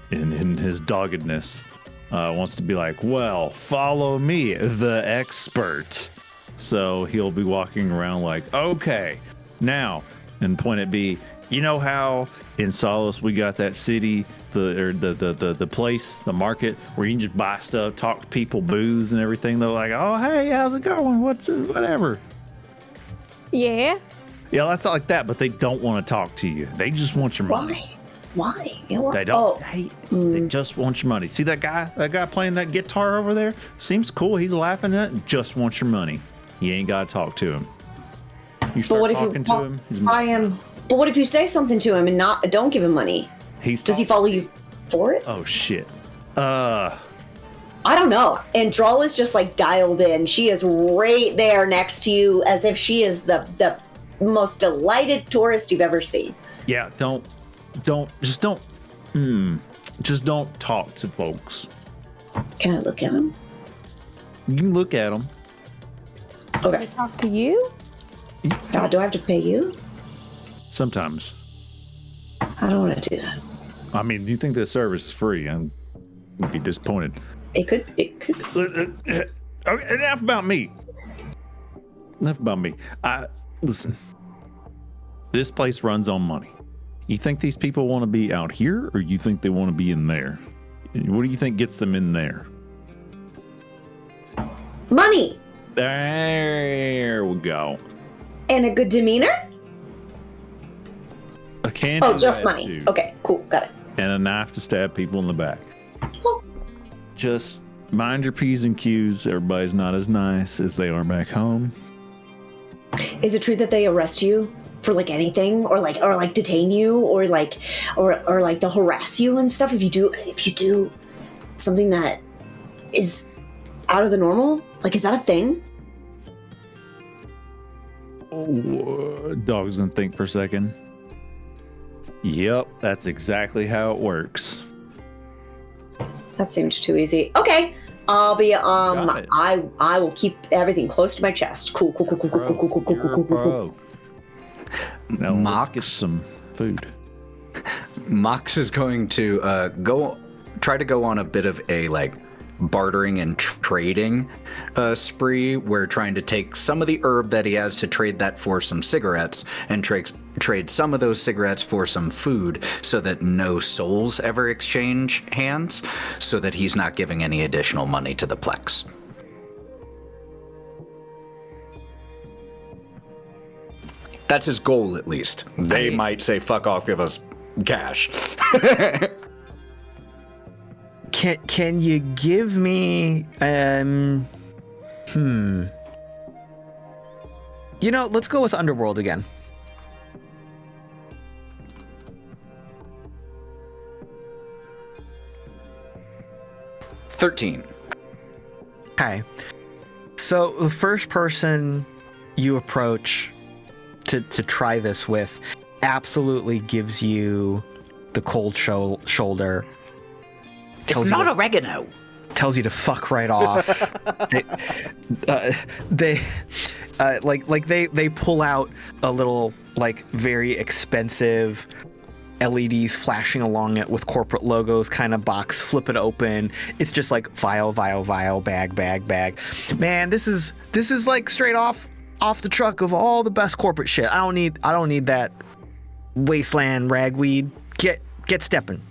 in his doggedness, wants to be like, well, follow me, the expert. So he'll be walking around like, okay, now, and point at B. You know how in Solos we got that city, the place, the market where you can just buy stuff, talk to people, booze and everything. They're like, oh, hey, how's it going? Whatever. Yeah. Yeah, that's like that, but they don't want to talk to you. They just want your money. Why? They don't. They just want your money. See that guy playing that guitar over there? Seems cool. He's laughing at it. Just wants your money. You ain't got to talk to him. You start talking to him. But what if you say something to him and don't give him money? Does he follow you for it? Oh shit. I don't know. And Drall is just like dialed in. She is right there next to you, as if she is the most delighted tourist you've ever seen. Yeah. Just don't talk to folks. Can I look at him? You can look at them. Okay. Can I talk to you? Do I have to pay you? Sometimes. I don't want to do that. I mean, do you think the service is free? I'd be disappointed. It could. Okay, enough about me. Listen. This place runs on money. You think these people want to be out here, or you think they want to be in there? What do you think gets them in there? Money. There we go. And a good demeanor? A can. Oh, just money. Too. Okay, cool. Got it. And a knife to stab people in the back. Oh. Just mind your P's and Q's. Everybody's not as nice as they are back home. Is it true that they arrest you for like anything, or detain you, or they'll harass you and stuff if you do something that is out of the normal? Like, is that a thing? Oh, Dog's gonna think for a second. Yep, that's exactly how it works. That seemed too easy. Okay, I'll be I will keep everything close to my chest. Cool. Now let's get some food. Mox is going to try to go on a bit of a bartering and trading spree. We're trying to take some of the herb that he has to trade that for some cigarettes, and trade some of those cigarettes for some food, so that no souls ever exchange hands, so that he's not giving any additional money to the Plex. That's his goal, at least. They might say, fuck off, give us cash. Can you give me let's go with Underworld again. $13. Okay. So the first person you approach to try this with absolutely gives you the cold shoulder. It's not oregano. Tells you to fuck right off. they pull out a little like very expensive LEDs flashing along it with corporate logos kind of box, flip it open. It's just like vial, bag. Man, this is like straight off the truck of all the best corporate shit. I don't need that wasteland ragweed. Get stepping.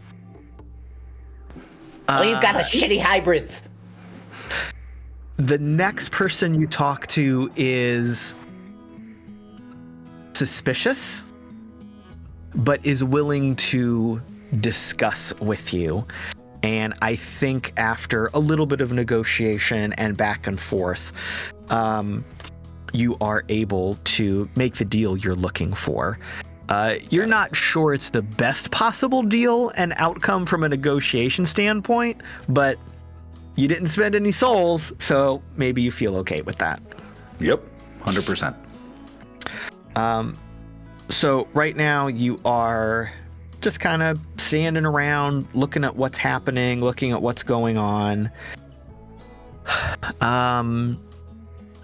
Oh, you've got a shitty hybrid. The next person you talk to is suspicious, but is willing to discuss with you. And I think after a little bit of negotiation and back and forth, you are able to make the deal you're looking for. You're not sure it's the best possible deal and outcome from a negotiation standpoint, but you didn't spend any souls, so maybe you feel okay with that. Yep, 100%. So right now you are just kind of standing around, looking at what's happening, looking at what's going on.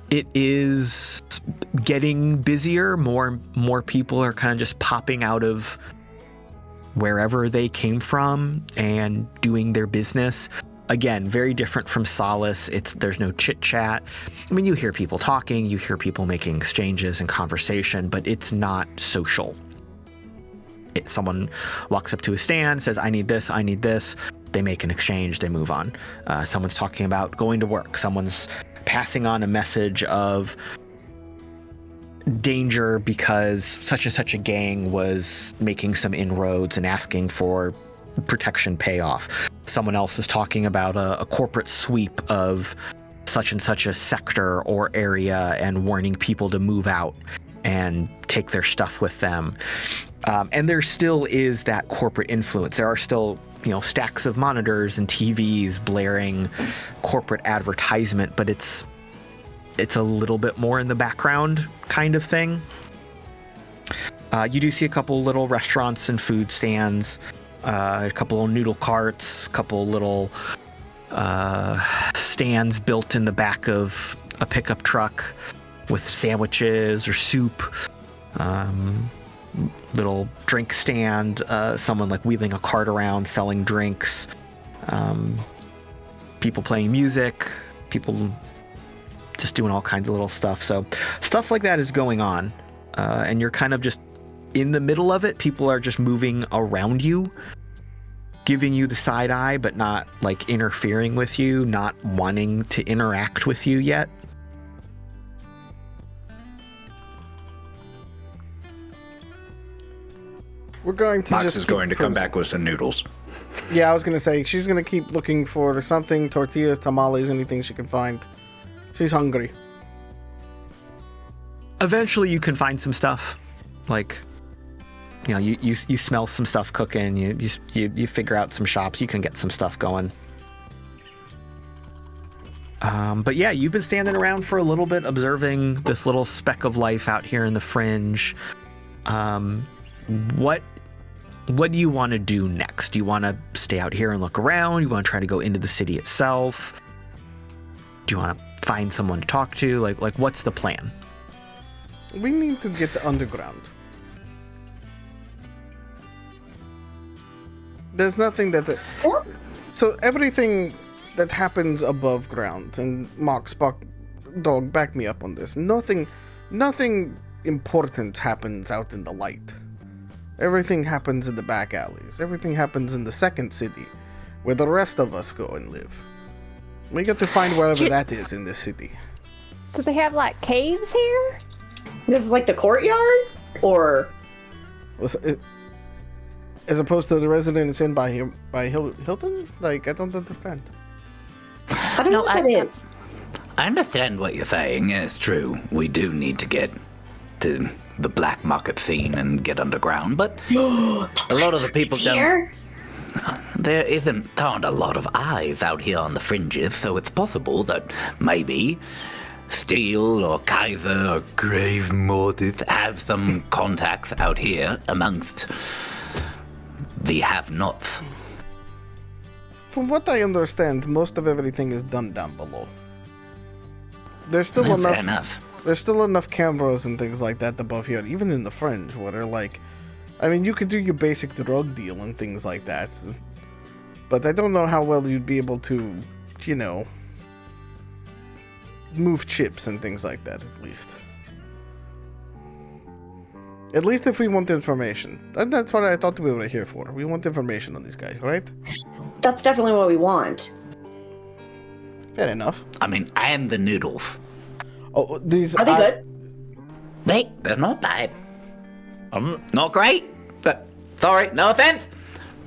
It is getting busier. More people are kind of just popping out of wherever they came from and doing their business. Again, very different from Solace. There's no chit chat. I mean, you hear people talking, you hear people making exchanges and conversation, but it's not social. Someone walks up to a stand, says, I need this. They make an exchange, they move on. Someone's talking about going to work. Someone's passing on a message of danger because such and such a gang was making some inroads and asking for protection payoff. Someone else is talking about a corporate sweep of such and such a sector or area and warning people to move out and take their stuff with them. And there still is that corporate influence. There are still, stacks of monitors and TVs blaring corporate advertisement, but it's a little bit more in the background kind of thing. You do see a couple little restaurants and food stands, a couple of noodle carts, a couple little stands built in the back of a pickup truck with sandwiches or soup, little drink stand, someone like wheeling a cart around selling drinks, people playing music, people just doing all kinds of little stuff. So stuff like that is going on, and you're kind of just in the middle of it. People are just moving around you, giving you the side eye, but not like interfering with you, not wanting to interact with you yet. We're going to Mox is going to come back with some noodles. Yeah, I was going to say, she's going to keep looking for something, tortillas, tamales, anything she can find. She's hungry. Eventually you can find some stuff. Like, you smell some stuff cooking, you figure out some shops, you can get some stuff going. But yeah, you've been standing around for a little bit observing this little speck of life out here in the fringe. What do you want to do next? Do you want to stay out here and look around? Do you want to try to go into the city itself? Do you want to find someone to talk to? Like what's the plan? We need to get the underground. There's nothing that... So everything that happens above ground, and Mox, Dog, back me up on this. Nothing important happens out in the light. Everything happens in the back alleys. Everything happens in the second city, where the rest of us go and live. We got to find wherever that is in this city. So they have like caves here? This is like the courtyard? Or... As opposed to the residence inn by Hilton? Like, I don't understand. I don't know what that is. I understand what you're saying, and it's true. We do need to get to the black market scene and get underground, but a lot of the people don't... There aren't a lot of eyes out here on the fringes, so it's possible that maybe Steel or Kaiser or Grave Mortis have some contacts out here amongst the have-nots. From what I understand, most of everything is done down below. There's still Well, fair enough. enough. There's still enough cameras and things like that above here, even in the fringe, where they're like, I mean, you could do your basic drug deal and things like that, but I don't know how well you'd be able to, you know, move chips and things like that, at least. At least if we want information. That's what I thought we were here for. We want information on these guys, right? That's definitely what we want. Fair enough. I mean, and the noodles. Oh, these Are they good? They're not bad. Not great, but sorry, no offense.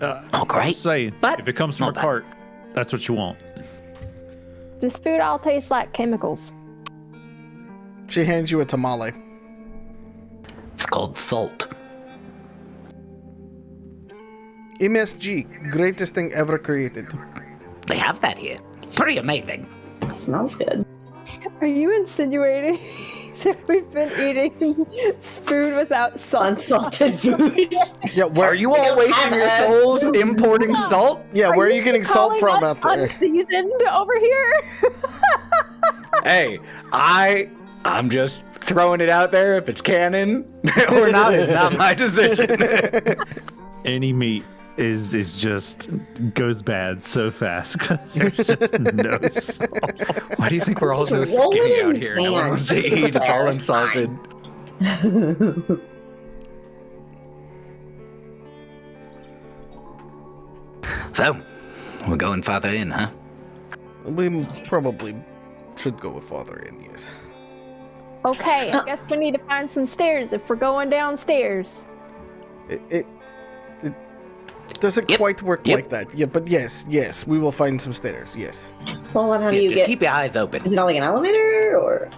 Not great. Just saying, but if it comes from a not bad. cart, that's what you want. This food all tastes like chemicals. She hands you a tamale. It's called salt. MSG, greatest thing ever created. They have that here. Pretty amazing. Smells good. Are you insinuating that we've been eating food without salt? Unsalted food. Yeah, where Are you all wasting your souls importing salt? Yeah, where are you getting salt Calling from us out there? Unseasoned over here? Hey, I'm just throwing it out there. If it's canon or not, it's not my decision. Any meat is just goes bad so fast because there's just no salt. Why do you think we're all so Just roll it skinny in out here? No one sand. wants to eat. It's all unsalted. So, we're going farther in, huh? We probably should go with Father in, yes. Okay, I guess we need to find some stairs if we're going downstairs. It doesn't Yep, quite work yep. like that. Yeah, but yes, we will find some stairs, yes. Well, then how do you Just get? keep your eyes open. Is it not like an elevator or?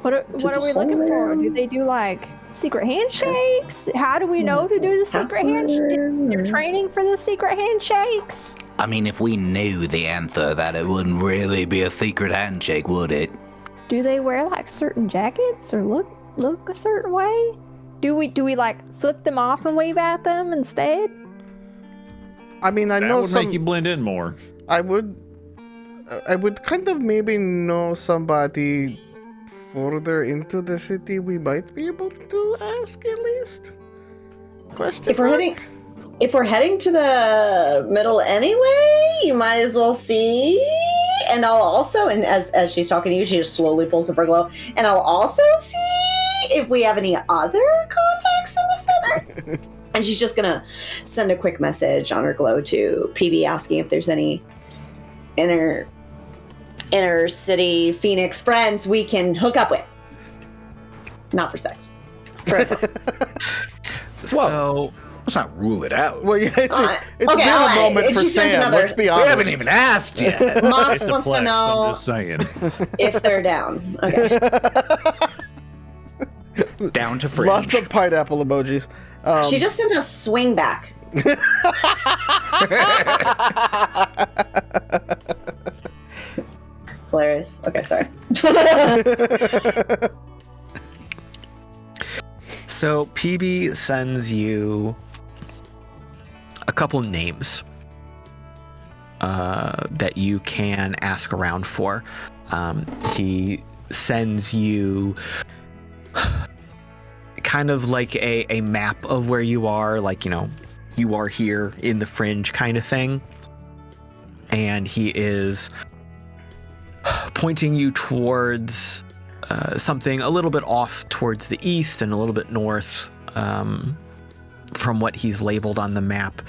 What are Just we a hole looking for? there? Do they do like secret handshakes? How do we know to do the secret handshakes? They're training for the secret handshakes. I mean, if we knew the answer, that it wouldn't really be a secret handshake, would it? Do they wear like certain jackets or look a certain way? Do we like flip them off and wave at them instead? I mean, I That know would some. make you blend in more. I would kind of maybe know somebody further into the city. We might be able to ask at least. Question. If we're heading to the middle anyway, you might as well see. And I'll also, and as she's talking to you, she just slowly pulls up her glow. And I'll also see if we have any other contacts in the center. And she's just gonna send a quick message on her glow to PB asking if there's any inner city Phoenix friends we can hook up with. Not for sex. For So Let's not rule it out. Well, yeah, it's a okay, bit of a alright. moment If for she sends Sam. another- Let's be We honest. haven't even asked yet. Mox It's a wants to plex, I'm know just saying. if they're down. Okay. Down to fringe. Lots of pineapple emojis. She just sent a swing back. Hilarious. Okay, sorry. So PB sends you a couple names that you can ask around for. He sends you kind of like a map of where you are, like, you know, you are here in the fringe kind of thing. And he is pointing you towards something a little bit off towards the east and a little bit north from what he's labeled on the map.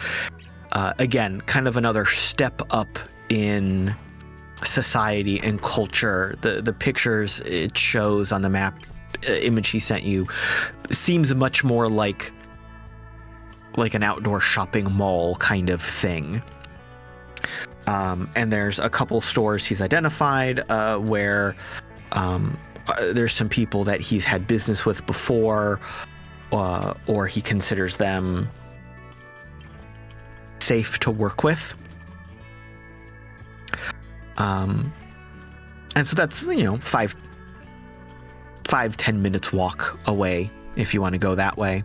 Again, kind of another step up in society and culture. The pictures it shows on the map image he sent you seems much more like an outdoor shopping mall kind of thing. And there's a couple stores he's identified where there's some people that he's had business with before, or he considers them safe to work with. And so that's, you know, 5-10 minutes walk away if you want to go that way.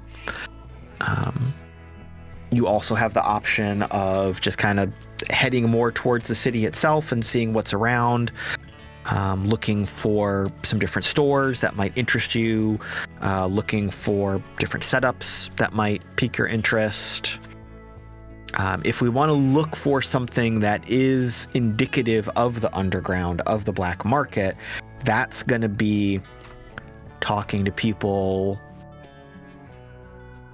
You also have the option of just kind of heading more towards the city itself and seeing what's around, looking for some different stores that might interest you, looking for different setups that might pique your interest. If we want to look for something that is indicative of the underground, of the black market, that's going to be talking to people,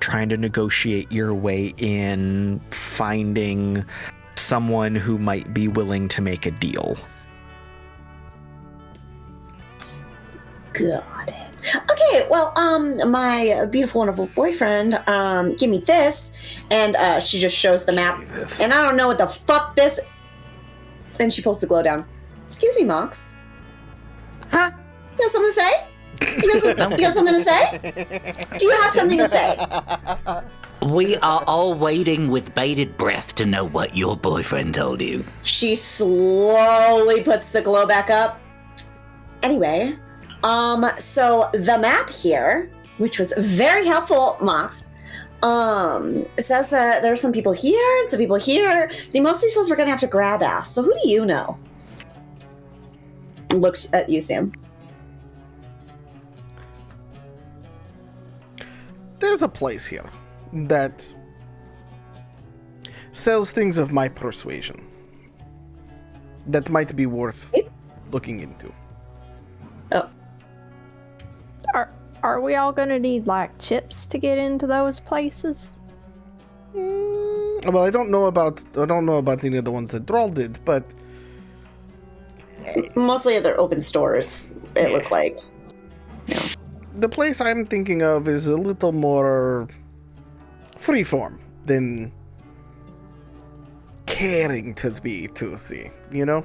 trying to negotiate your way in, finding someone who might be willing to make a deal. Got it. Okay, well, my beautiful, wonderful boyfriend, give me this, and she just shows the map, and I don't know what the fuck this. And she pulls the glow down. Excuse me, Mox. Huh? You have something to say? You got something to say? Do you have something to say? We are all waiting with bated breath to know what your boyfriend told you. She slowly puts the glow back up. Anyway, so the map here, which was very helpful, Mox, says that there are some people here and some people here. He mostly says we're gonna have to grab ass. So who do you know? Looks at you, Sam. There's a place here that sells things of my persuasion that might be worth looking into. Oh. Are we all gonna need like chips to get into those places? Well, I don't know about any of the ones that Drall did, but Mostly they're open stores, it looked like. Yeah. the place I'm thinking of is a little more freeform than caring to be to see, you know?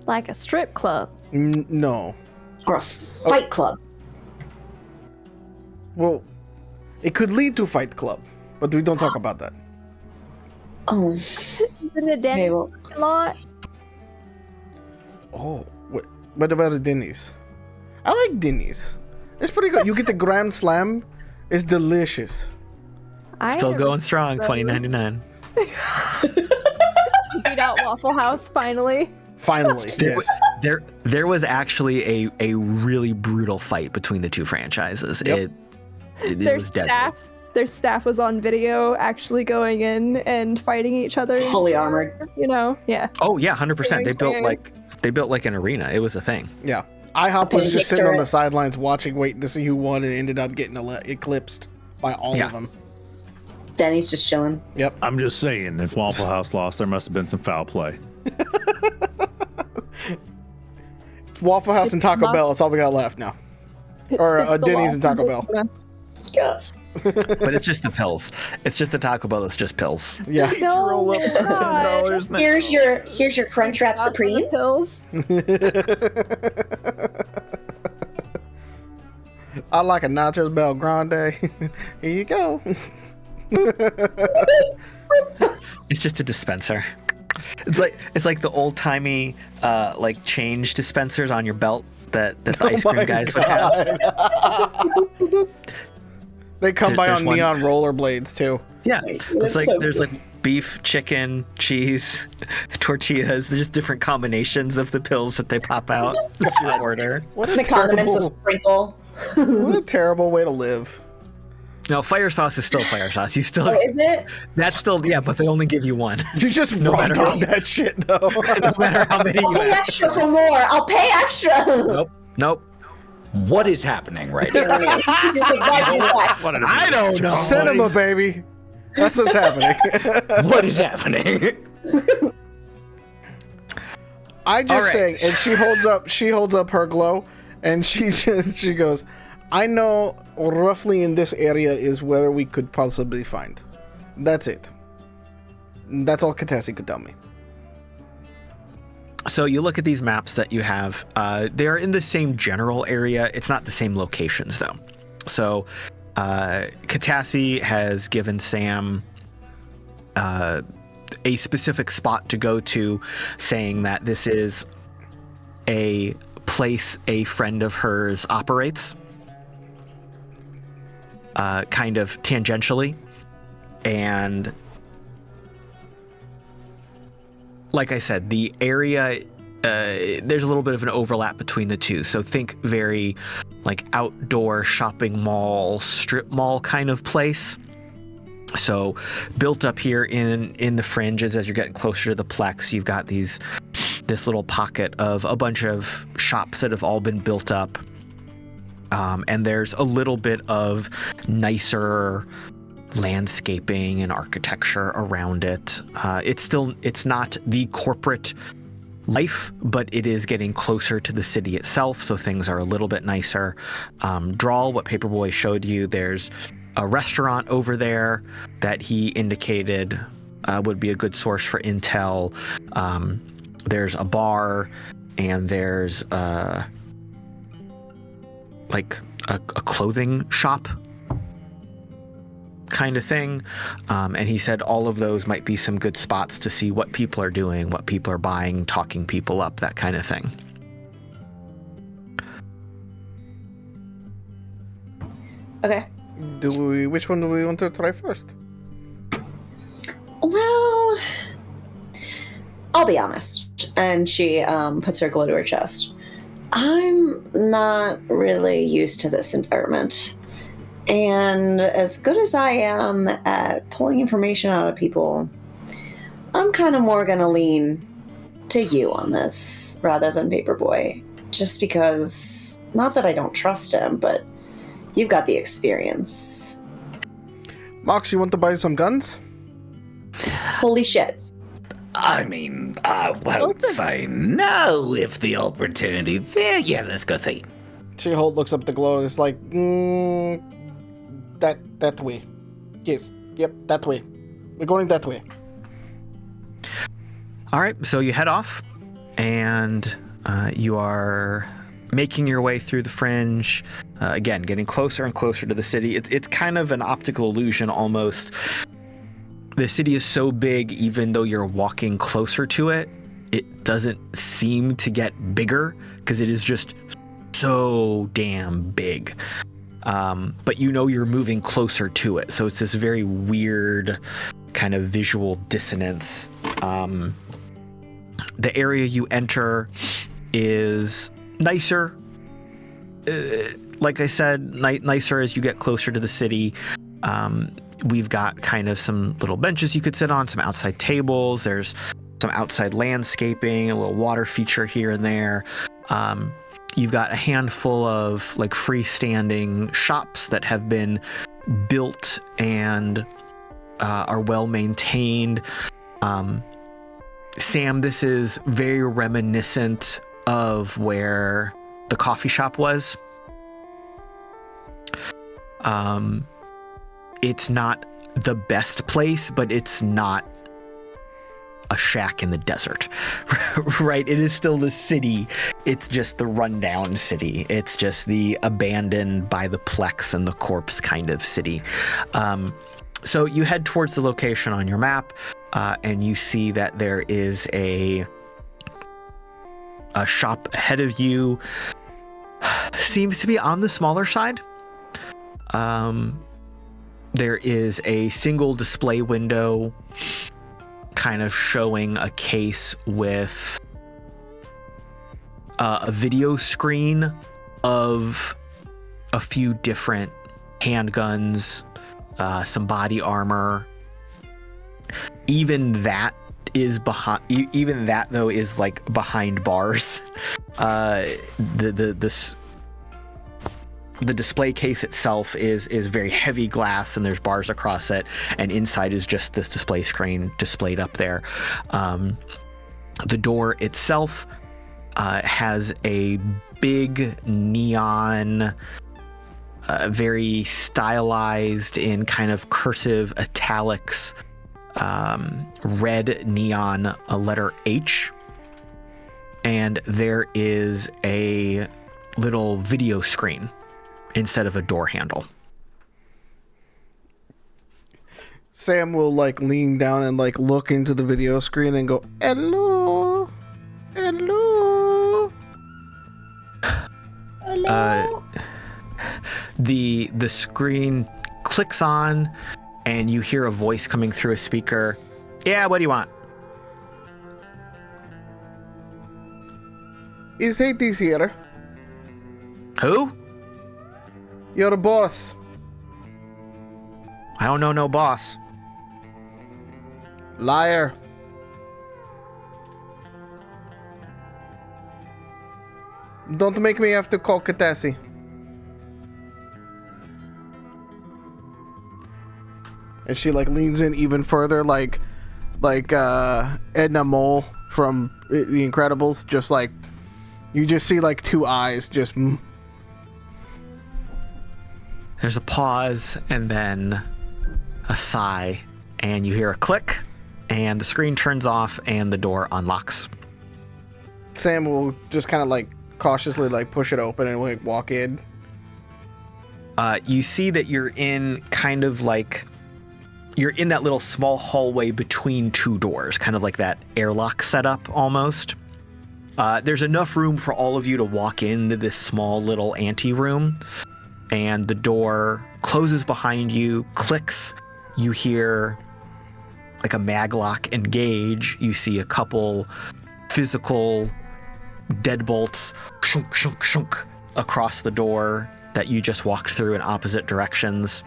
Like a strip club? No. Or a fight club. Well, it could lead to Fight Club, but we don't talk about that. Oh. Is it a Denny's Okay, well, lot? Oh, what about a Denny's? I like Denny's. It's pretty good. You get the Grand Slam. It's delicious. Still going strong, $20.99. Beat out Waffle House finally. Finally, yes. There was actually a really brutal fight between the two franchises. Yep. It was deadly. Their staff was on video actually going in and fighting each other. fully armored. You know, yeah. Oh yeah, 100%. They built like an arena. It was a thing. Yeah. IHOP was Okay, just sitting on Victor. the sidelines watching, waiting to see who won, and ended up getting eclipsed by all Yeah. of them. Danny's just chilling. Yep. I'm just saying, if Waffle House lost, there must have been some foul play. Waffle House and Taco Bell. That's all we got left now. Or It's the Denny's and law. Taco Bell. Yeah. But it's just the pills. It's just the Taco Bell. It's just pills. Yeah. No, roll up it's for not. $10 now. Here's your Crunchwrap Lots of Supreme. the pills. I like a Nachos Bel Grande. Here you go. It's just a dispenser. It's like the old timey like change dispensers on your belt that the ice cream guys would have. They come by There's on one- neon rollerblades too. Yeah, That's it's like so there's cool. like beef, chicken, cheese, tortillas. There's just different combinations of the pills that they pop out if you order. What The a condiments a terrible, sprinkle. what a terrible way to live. No, fire sauce is still fire sauce. You still Oh, is it? that's still but they only give you one. You just No raw matter dog how- that shit though. No matter how many I'll you pay ask extra for. for more. I'll pay extra. Nope. What is happening right now? He's just like, why do you what? What an I don't know. Cinema, baby. That's what's happening. What is happening? I just All right. saying, and she holds up her glow, and she goes, I know roughly in this area is where we could possibly find. That's it. That's all Katessi could tell me. So you look at these maps that you have. They are in the same general area. It's not the same locations though. So Katassi has given Sam a specific spot to go to, saying that this is a place a friend of hers operates, kind of tangentially. And like I said, the area, there's a little bit of an overlap between the two. So think very like outdoor shopping mall, strip mall kind of place. So built up here in the fringes, as you're getting closer to the plex, you've got this little pocket of a bunch of shops that have all been built up. And there's a little bit of nicer landscaping and architecture around it. It's not the corporate life, but it is getting closer to the city itself, so things are a little bit nicer. Drall, what Paperboy showed you, there's a restaurant over there that he indicated would be a good source for intel. There's a bar, and there's like a clothing shop kind of thing. And he said all of those might be some good spots to see what people are doing, what people are buying, talking people up, that kind of thing. Okay. Which one do we want to try first? Well, I'll be honest. And she puts her glow to her chest. I'm not really used to this environment. And as good as I am at pulling information out of people, I'm kind of more going to lean to you on this rather than Paperboy. Just because, not that I don't trust him, but you've got the experience. Mox, you want to buy some guns? Holy shit. I mean, I won't say no if the opportunity there. Yeah, let's go see. She-Hulk looks up at the glow and is like, that way. Yes, yep, that way. We're going that way. All right, so you head off, and you are making your way through the fringe, again, getting closer and closer to the city. It's kind of an optical illusion almost. The city is so big, even though you're walking closer to it, it doesn't seem to get bigger because it is just so damn big. But you know you're moving closer to it, so it's this very weird kind of visual dissonance. The area you enter is nicer. Like I said, nicer as you get closer to the city. We've got kind of some little benches you could sit on, some outside tables. There's some outside landscaping, a little water feature here and there. You've got a handful of like freestanding shops that have been built and are well maintained. Sam, this is very reminiscent of where the coffee shop was. It's not the best place, but it's not a shack in the desert, right? It is still the city. It's just the rundown city. It's just the abandoned by the plex and the corpse kind of city. So you head towards the location on your map, and you see that there is a shop ahead of you. Seems to be on the smaller side. There is a single display window kind of showing a case with a video screen of a few different handguns, some body armor. Even that though is like behind bars. The display case itself is very heavy glass, and there's bars across it, and inside is just this display screen displayed up there. The door itself has a big neon, very stylized in kind of cursive italics, red neon, a letter H, and there is a little video screen instead of a door handle. Sam will like lean down and like look into the video screen and go, hello. The screen clicks on, and you hear a voice coming through a speaker. Yeah, what do you want? Is Hades here? Who? You're the boss. I don't know no boss. Liar. Don't make me have to call Katessi. And she like leans in even further, like Edna Mole from The Incredibles. Just like you just see like two eyes. Just. There's a pause and then a sigh, and you hear a click, and the screen turns off, and the door unlocks. Sam will just kind of like cautiously like push it open and like walk in. You see that you're in kind of like you're in that little small hallway between two doors, kind of like that airlock setup almost. There's enough room for all of you to walk into this small little anteroom, and the door closes behind you, clicks. You hear like a maglock engage. You see a couple physical deadbolts shunk, shunk, shunk across the door that you just walked through in opposite directions.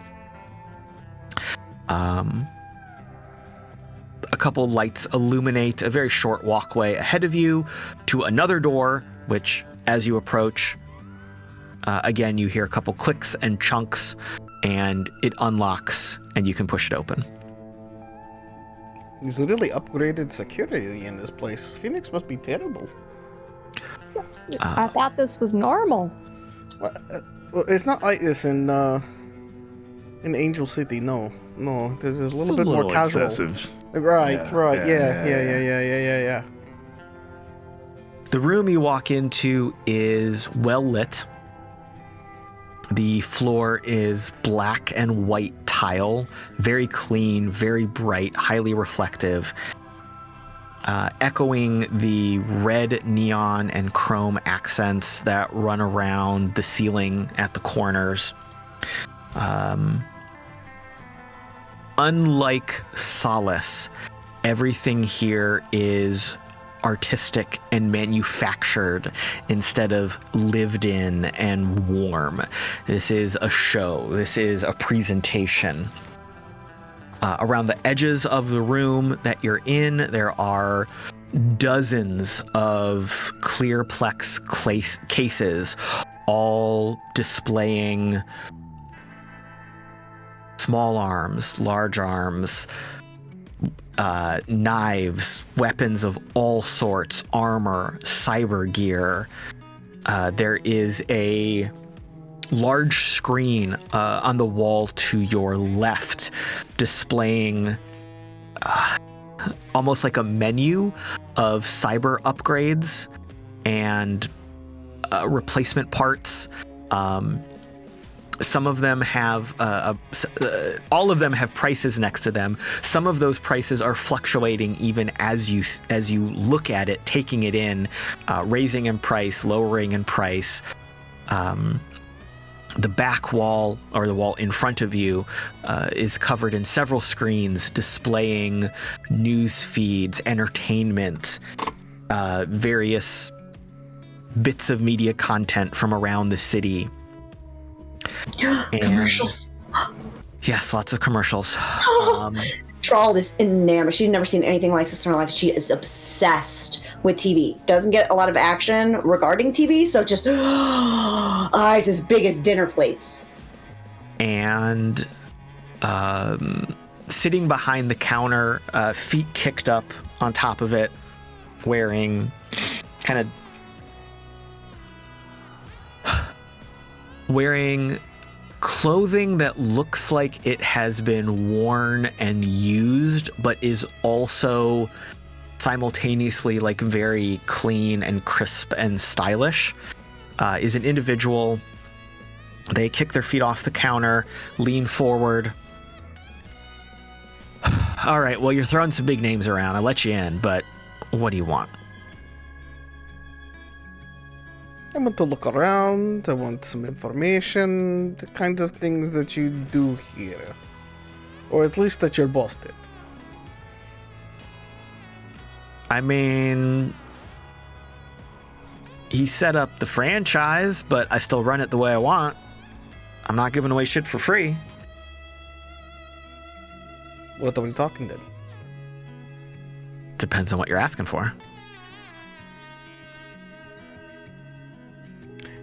A couple lights illuminate a very short walkway ahead of you to another door, which, as you approach, again, you hear a couple clicks and chunks, and it unlocks, and you can push it open. There's really upgraded security in this place. Phoenix must be terrible. I thought this was normal. Well, it's not like this in Angel City. No. There's a little bit more casual. Excessive. Right. Yeah. The room you walk into is well lit. The floor is black and white tile, very clean, very bright, highly reflective, echoing the red neon and chrome accents that run around the ceiling at the corners. Unlike Solace, everything here is artistic and manufactured instead of lived in and warm. This is a show. This is a presentation. Around the edges of the room that you're in, there are dozens of clearplex cases, all displaying small arms, large arms, knives, weapons of all sorts, armor, cyber gear. There is a large screen on the wall to your left displaying almost like a menu of cyber upgrades and replacement parts. Some of them have, all of them have prices next to them. Some of those prices are fluctuating even as you look at it, taking it in, raising in price, lowering in price. The back wall, or the wall in front of you, is covered in several screens displaying news feeds, entertainment, various bits of media content from around the city. Commercials. Yes, lots of commercials. Drall is enamored. She's never seen anything like this in her life. She is obsessed with TV. Doesn't get a lot of action regarding TV, so just eyes as big as dinner plates. And sitting behind the counter, feet kicked up on top of it, wearing clothing that looks like it has been worn and used, but is also simultaneously like very clean and crisp and stylish, is an individual. They kick their feet off the counter, lean forward. All right, well, you're throwing some big names around. I'll let you in, but what do you want? I want to look around. I want some information. The kinds of things that you do here. Or at least that your boss did. I mean, he set up the franchise, but I still run it the way I want. I'm not giving away shit for free. What are we talking then? Depends on what you're asking for.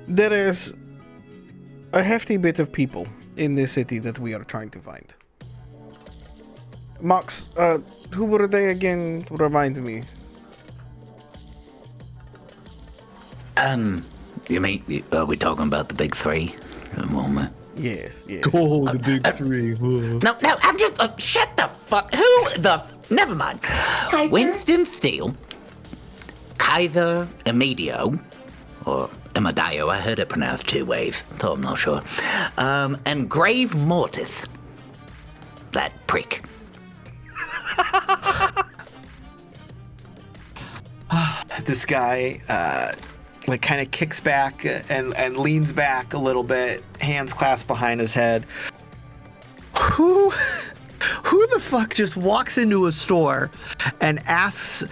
There is a hefty bit of people in this city that we are trying to find. Mox, who were they again? Remind me. You mean, are we talking about the big three at the moment? Yes. Oh, the big three. No, I'm just, shut the fuck, never mind. Kaiser? Winston Steele, Kaiser Amadio, or Amadio, I heard it pronounced two ways, so I'm not sure. And Grave Mortis. That prick. This guy, like, kind of kicks back and leans back a little bit, hands clasped behind his head. Who the fuck just walks into a store and asks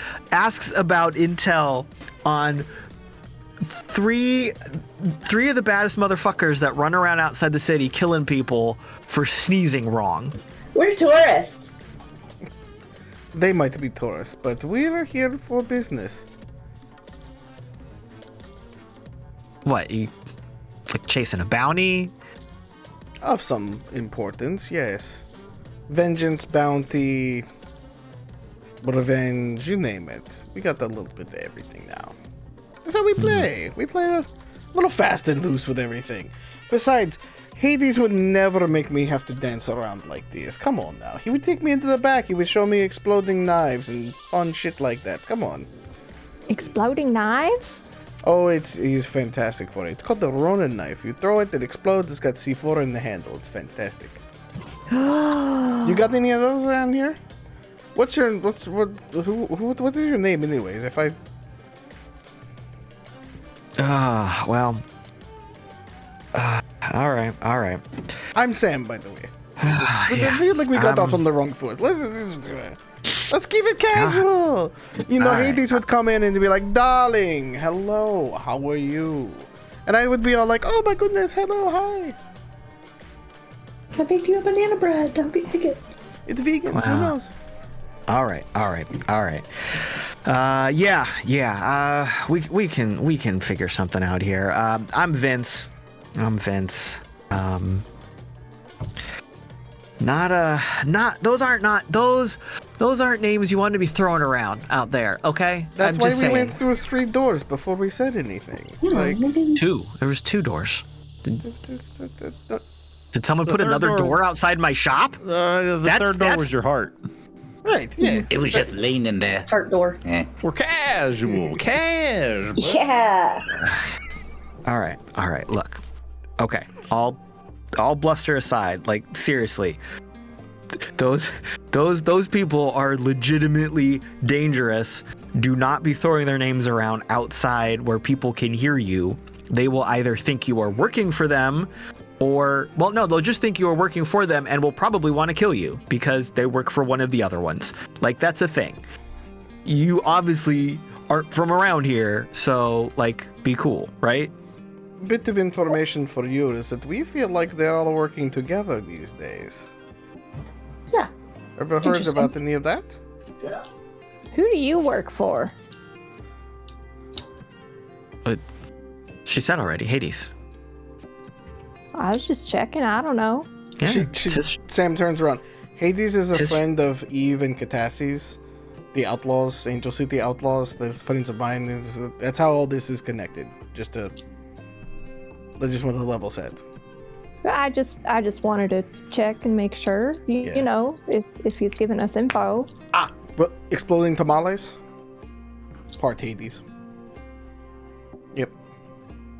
about intel on three of the baddest motherfuckers that run around outside the city killing people for sneezing wrong? We're tourists. They might be tourists, but we are here for business. What, you like chasing a bounty? Of some importance, yes. Vengeance, bounty, revenge, you name it. We got a little bit of everything now. That's how we play. We play a little fast and loose with everything. Besides, Hades would never make me have to dance around like this. Come on now. He would take me into the back. He would show me exploding knives and fun shit like that. Come on. Exploding knives? Oh, he's fantastic for it. It's called the Ronin knife. You throw it, it explodes. It's got C4 in the handle. It's fantastic. You got any of those around here? What is your name, anyways? If I. Well. All right. I'm Sam, by the way. I feel like we got off on the wrong foot. Let's keep it casual. You know, Hades would come in and be like, "Darling, hello, how are you?" And I would be all like, "Oh my goodness, hello, hi." I baked you a banana bread. Don't be vegan. It's vegan. Wow. Who knows? All right. We can figure something out here. I'm Vince. Those aren't names you want to be throwing around out there, okay? That's I'm why just we saying. went through 3 doors before we said anything. Two. There was 2 doors. Did someone put another door outside my shop? The third door was your heart. Right, yeah. It was just leaning there. Heart door. We're casual. Yeah. All right. Look, okay. All bluster aside, like seriously, those people are legitimately dangerous. Do not be throwing their names around outside where people can hear you. They will either think you are working for them, or well, no, they'll just think you are working for them and will probably want to kill you because they work for one of the other ones. Like, that's a thing. You obviously aren't from around here, so like, be cool, right? Bit of information for you is that we feel like they're all working together these days. Yeah. Ever heard Interesting. about any of that? Who do you work for? She said already, Hades. I was just checking. I don't know. Yeah, Sam turns around. Hades is a Tis- friend of Eve and Catassis, the Outlaws, Angel City Outlaws. They're friends of mine. That's how all this is connected. I just want to level set. I just wanted to check and make sure. You know, if he's giving us info. Well, exploding tamales? Part Hades. Yep.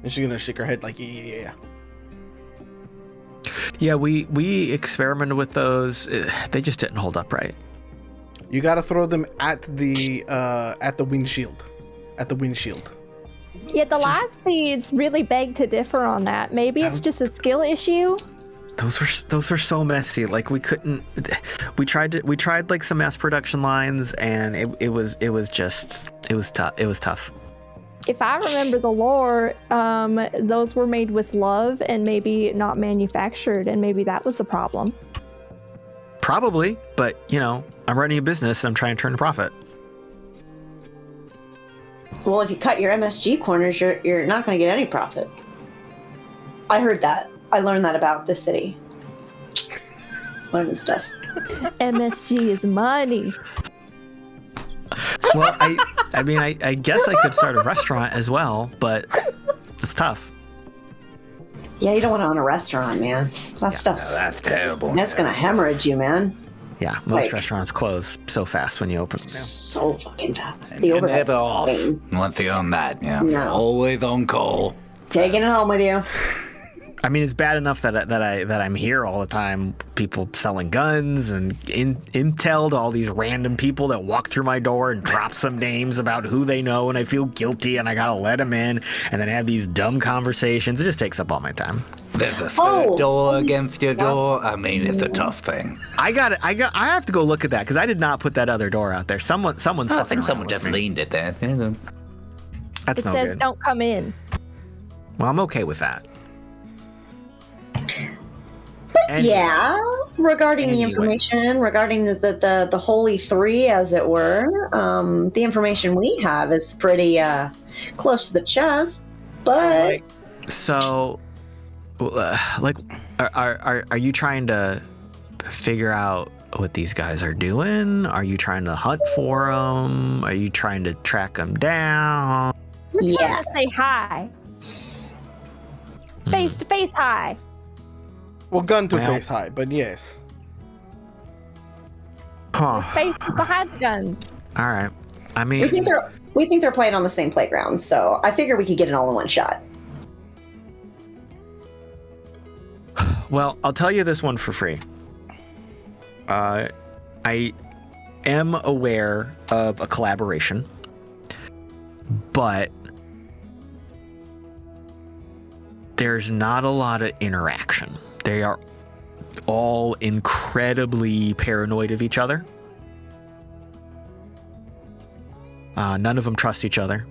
And she's gonna shake her head like, yeah. Yeah, we experimented with those. They just didn't hold up right. You gotta throw them at the windshield. At the windshield. Yeah, the live feeds really beg to differ on that. Maybe it's just a skill issue. Those were so messy. Like we couldn't. We tried like some mass production lines, and it was tough. It was tough. If I remember the lore, those were made with love and maybe not manufactured, and maybe that was the problem. Probably, but I'm running a business and I'm trying to turn a profit. Well, if you cut your MSG corners, you're not going to get any profit. I heard that. I learned that about this city. Learning stuff. MSG is money. Well, I guess I could start a restaurant as well, but it's tough. Yeah, you don't want to own a restaurant, man. That's That's terrible. That's going to hemorrhage you, man. Yeah, most restaurants close so fast when you open them. So fucking fast. And The you're overhead's never off. insane. One thing on that, yeah. No. Always on call. Taking it home with you. I mean, it's bad enough that I'm here all the time. People selling guns and intel to all these random people that walk through my door and drop some names about who they know, and I feel guilty, and I gotta let them in, and then have these dumb conversations. It just takes up all my time. There's a third door against your door. I mean, it's a tough thing. I have to go look at that because I did not put that other door out there. Someone's. I think someone just leaned it there. That's It no says good. don't come in. Well, I'm okay with that. Yeah, regarding the Anyway. information, regarding the Holy Three, as it were, the information we have is pretty close to the chest, but... So, like, are you trying to figure out what these guys are doing? Are you trying to hunt for them? Are you trying to track them down? Yeah. Say hi. Face to face hi. Well, gun to Well. face high, but yes. Huh. Face behind the guns. All right. I mean, We think they're playing on the same playground, so I figure we could get it all in one shot. well, I'll tell you this one for free. I am aware of a collaboration, but there's not a lot of interaction. They are all incredibly paranoid of each other. None of them trust each other,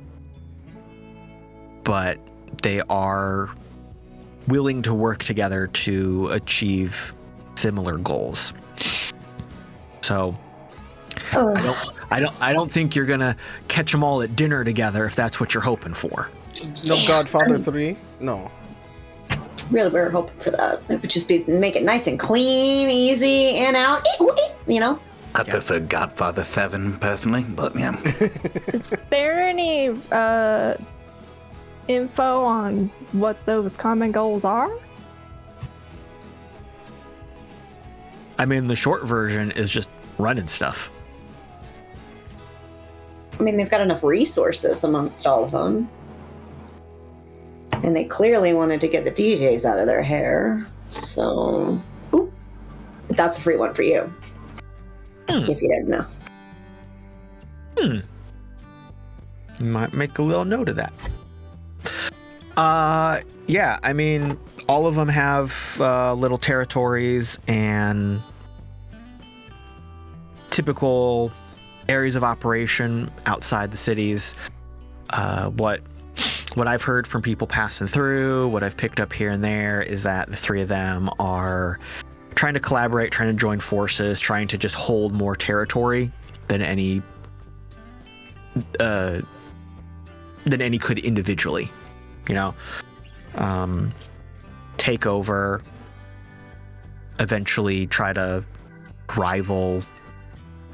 but they are willing to work together to achieve similar goals. So I don't think you're gonna catch them all at dinner together if that's what you're hoping for. No Godfather 3? No. Really, we were hoping for that. It would just be make it nice and clean, easy, in, out, you know? I prefer Godfather 7 personally, but yeah. Is there any info on what those common goals are? I mean, the short version is just running stuff. I mean, they've got enough resources amongst all of them. And they clearly wanted to get the DJs out of their hair. So, oop, that's a free one for you. If you didn't know. Might make a little note of that. Yeah, I mean, all of them have little territories and typical areas of operation outside the cities. What I've heard from people passing through, what I've picked up here and there, is that the three of them are trying to collaborate, trying to join forces, trying to just hold more territory than any could individually. You know, take over, eventually try to rival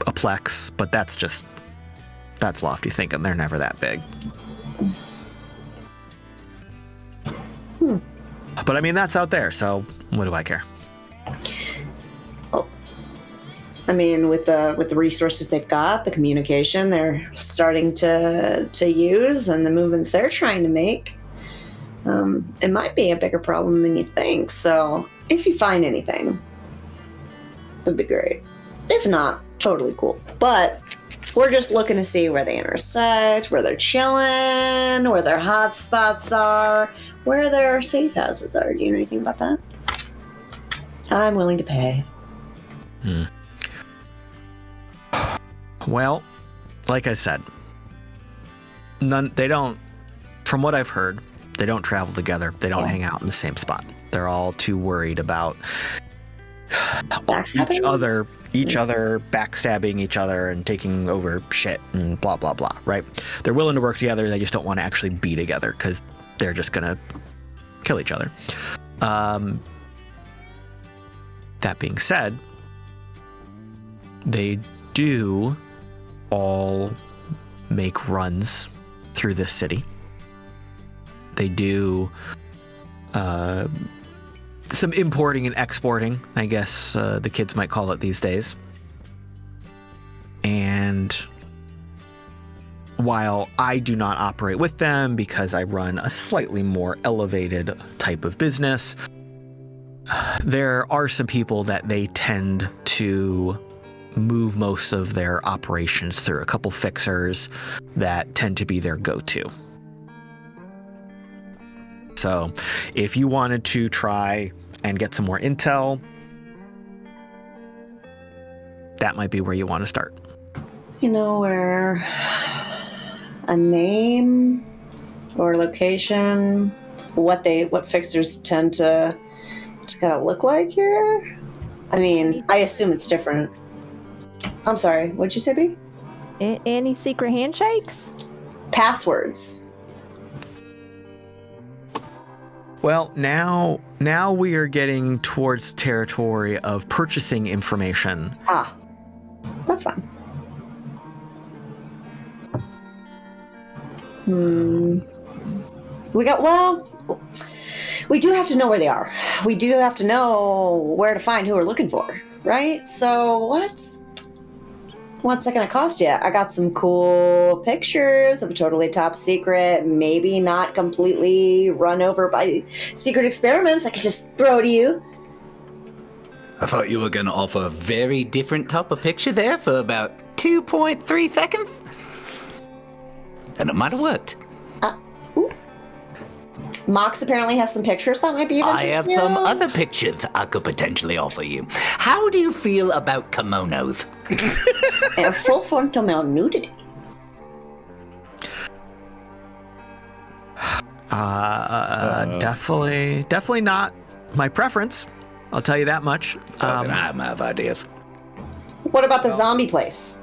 a Plex, but that's lofty thinking. They're never that big. But I mean, that's out there, so what do I care? Oh. I mean, with the resources they've got, the communication they're starting to use, and the movements they're trying to make, it might be a bigger problem than you think. So, if you find anything, that'd be great. If not, totally cool. But We're just looking to see where they intersect, where they're chilling, where their hot spots are, where their safe houses are. Do you know anything about that? I'm willing to pay. Well, like I said, they don't, from what I've heard, they don't travel together. They don't hang out in the same spot. They're all too worried about each other backstabbing each other and taking over shit and blah, blah, blah, right? They're willing to work together. They just don't want to actually be together because they're just going to kill each other. That being said, they do all make runs through this city. They do some importing and exporting, I guess the kids might call it these days. And while I do not operate with them because I run a slightly more elevated type of business, there are some people that they tend to move most of their operations through. A couple fixers that tend to be their go-to. So if you wanted to try and get some more intel, that might be where you want to start. You know, where a name or location, what fixers tend to kind of look like here? I mean, I assume it's different. I'm sorry, what'd you say, B? Any secret handshakes? Passwords. Well, now we are getting towards territory of purchasing information. Ah, that's fine. We do have to know where they are. We do have to know where to find who we're looking for, right? So what's that gonna cost you? I got some cool pictures of totally top secret, maybe not completely run over by secret experiments. I could just throw to you. I thought you were going to offer a very different type of picture there for about 2.3 seconds. And it might have worked. Ooh. Mox apparently has some pictures that might be of interest. I have some other pictures I could potentially offer you. How do you feel about kimonos? And full frontal nudity. Definitely not my preference. I'll tell you that much. Then I have ideas. What about the zombie place?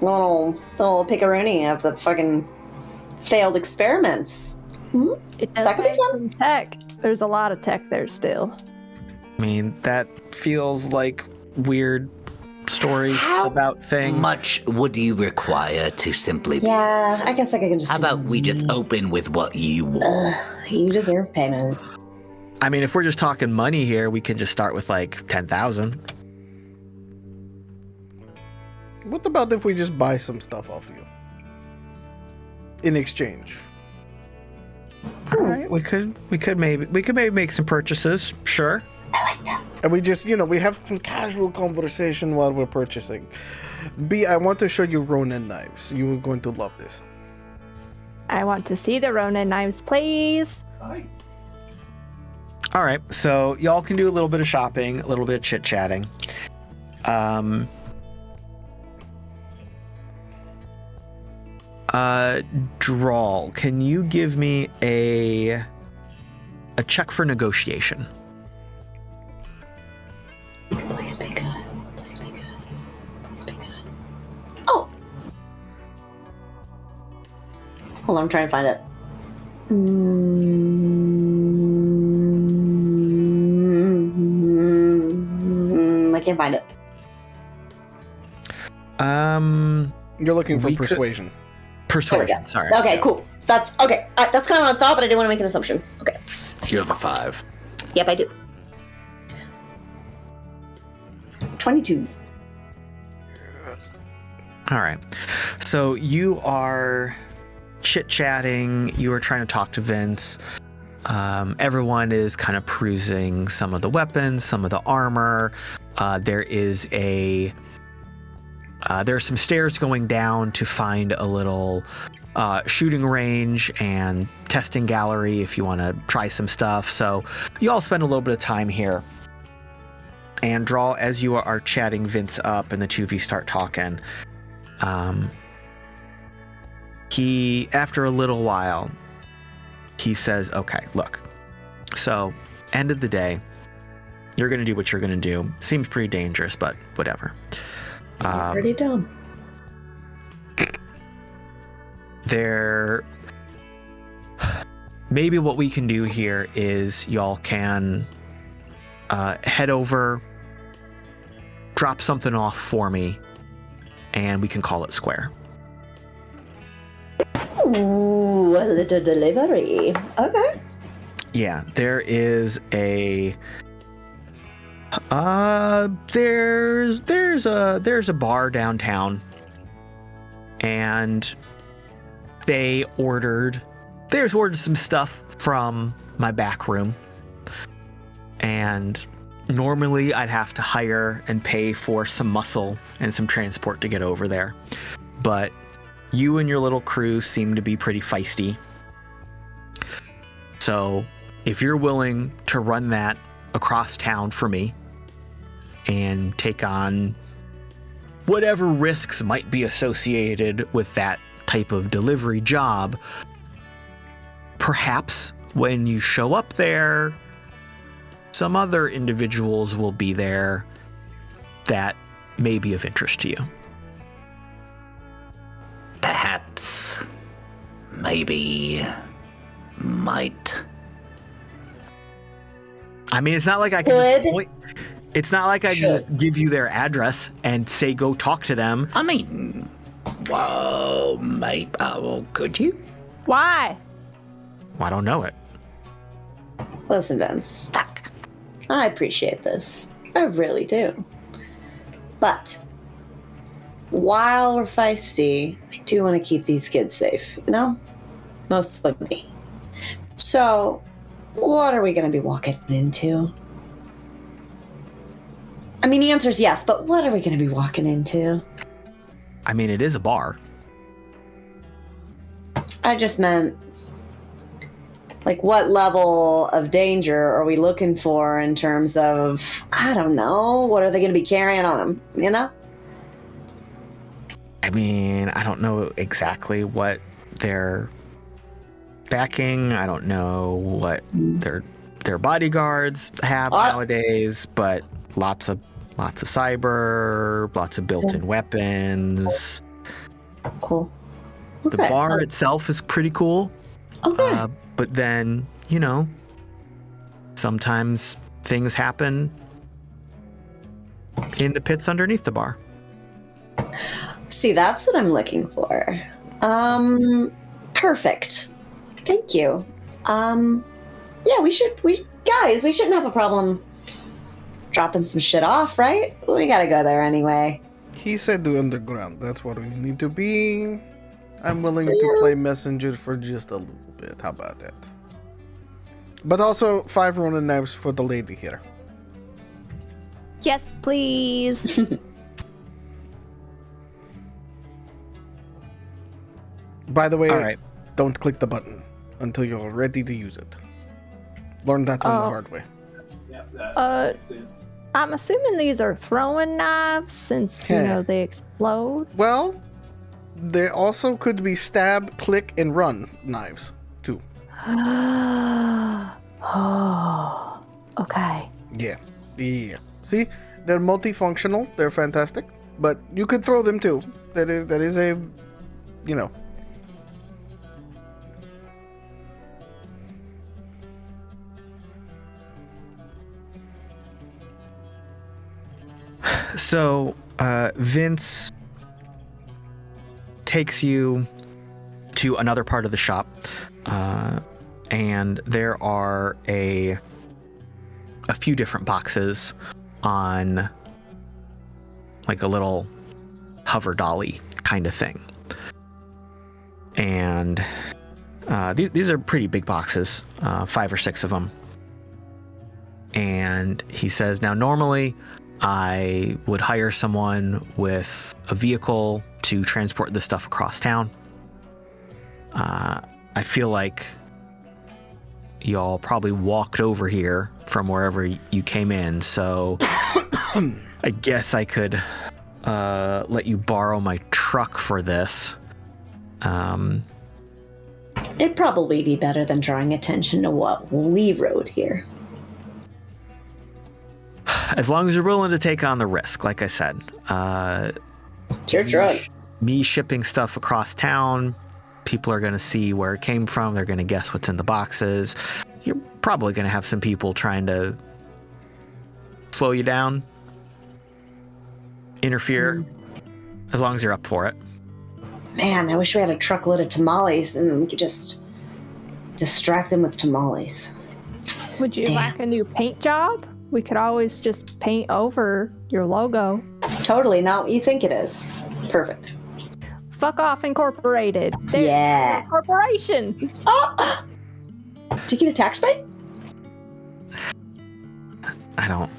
The little pickaroonie of the fucking failed experiments. It does That could be have fun. some tech. There's a lot of tech there still. I mean, that feels like weird stories How about things. much would you require to simply... Yeah, I guess I can just... How about we just open with what you want? You deserve payment. I mean, if we're just talking money here, we can just start with like 10,000. What about if we just buy some stuff off you? In exchange. All right, we could maybe make some purchases. Sure. And we just, we have some casual conversation while we're purchasing. B, I want to show you Ronin knives. You are going to love this. I want to see the Ronin knives, please. All right, so y'all can do a little bit of shopping, a little bit of chit-chatting. Drall, can you give me a check for negotiation? Please be good. Please be good. Please be good. Oh! Hold on, I'm trying to find it. I can't find it. You're looking for persuasion. Persuasion, sorry. Okay, cool. That's okay. That's kind of what I thought, but I didn't want to make an assumption. Okay. You have a 5. Yep, I do. 22. All right. So you are chit-chatting. You are trying to talk to Vince. Everyone is kind of perusing some of the weapons, some of the armor. There is a There are some stairs going down to find a little shooting range and testing gallery if you want to try some stuff. So you all spend a little bit of time here. And Drall, as you are chatting Vince up and the two of you start talking, he, after a little while, he says, okay, look, so end of the day, you're going to do what you're going to do. Seems pretty dangerous, but whatever. Pretty dumb. Maybe what we can do here is y'all can head over, drop something off for me, and we can call it square. Ooh, a little delivery. Okay. Yeah, there is a there's a bar downtown, and they ordered some stuff from my back room, and normally I'd have to hire and pay for some muscle and some transport to get over there, but you and your little crew seem to be pretty feisty. So if you're willing to run that across town for me and take on whatever risks might be associated with that type of delivery job, perhaps when you show up there, some other individuals will be there that may be of interest to you. Perhaps, maybe, might. I mean, it's not like I can it's not like I can just give you their address and say go talk to them. I mean, well, maybe. Well, could you? Why? I don't know it. Listen, Vince. Fuck. I appreciate this. I really do. But while we're feisty, I do want to keep these kids safe, you know? Mostly me. So, what are we going to be walking into? I mean, the answer is yes, but what are we going to be walking into? I mean, it is a bar. I just meant, like, what level of danger are we looking for in terms of, I don't know, what are they going to be carrying on them, you know? I mean, I don't know exactly what they're backing. I don't know what their bodyguards have nowadays, but lots of cyber, lots of built-in weapons. Cool. The bar itself is pretty cool. Okay. But then, you know, sometimes things happen in the pits underneath the bar. See, that's what I'm looking for. Perfect. Thank you. Yeah, we shouldn't have a problem dropping some shit off, right? We gotta go there anyway. He said the underground. That's what we need to be. I'm willing to play messenger for just a little bit. How about that? But also 5 Ronin knives for the lady here. Yes, please. By the way, All right. Don't click the button until you're ready to use it. Learn that one the hard way. I'm assuming these are throwing knives since, they explode. Well, they also could be stab, click, and run knives, too. Oh, okay. Yeah. See, they're multifunctional. They're fantastic. But you could throw them, too. That is a, you know. So, Vince takes you to another part of the shop, and there are a few different boxes on like a little hover dolly kind of thing. And these are pretty big boxes, 5 or 6 of them. And he says, now normally I would hire someone with a vehicle to transport this stuff across town. I feel like y'all probably walked over here from wherever you came in, so I guess I could let you borrow my truck for this. It'd probably be better than drawing attention to what we wrote here. As long as you're willing to take on the risk, like I said. It's your truck. Me shipping stuff across town, people are going to see where it came from. They're going to guess what's in the boxes. You're probably going to have some people trying to slow you down, interfere, as long as you're up for it. Man, I wish we had a truckload of tamales and we could just distract them with tamales. Would you like a new paint job? We could always just paint over your logo. Totally not what you think it is. Perfect. Fuck Off Incorporated. They're Yeah. a corporation. Oh! Did you get a tax break? I don't.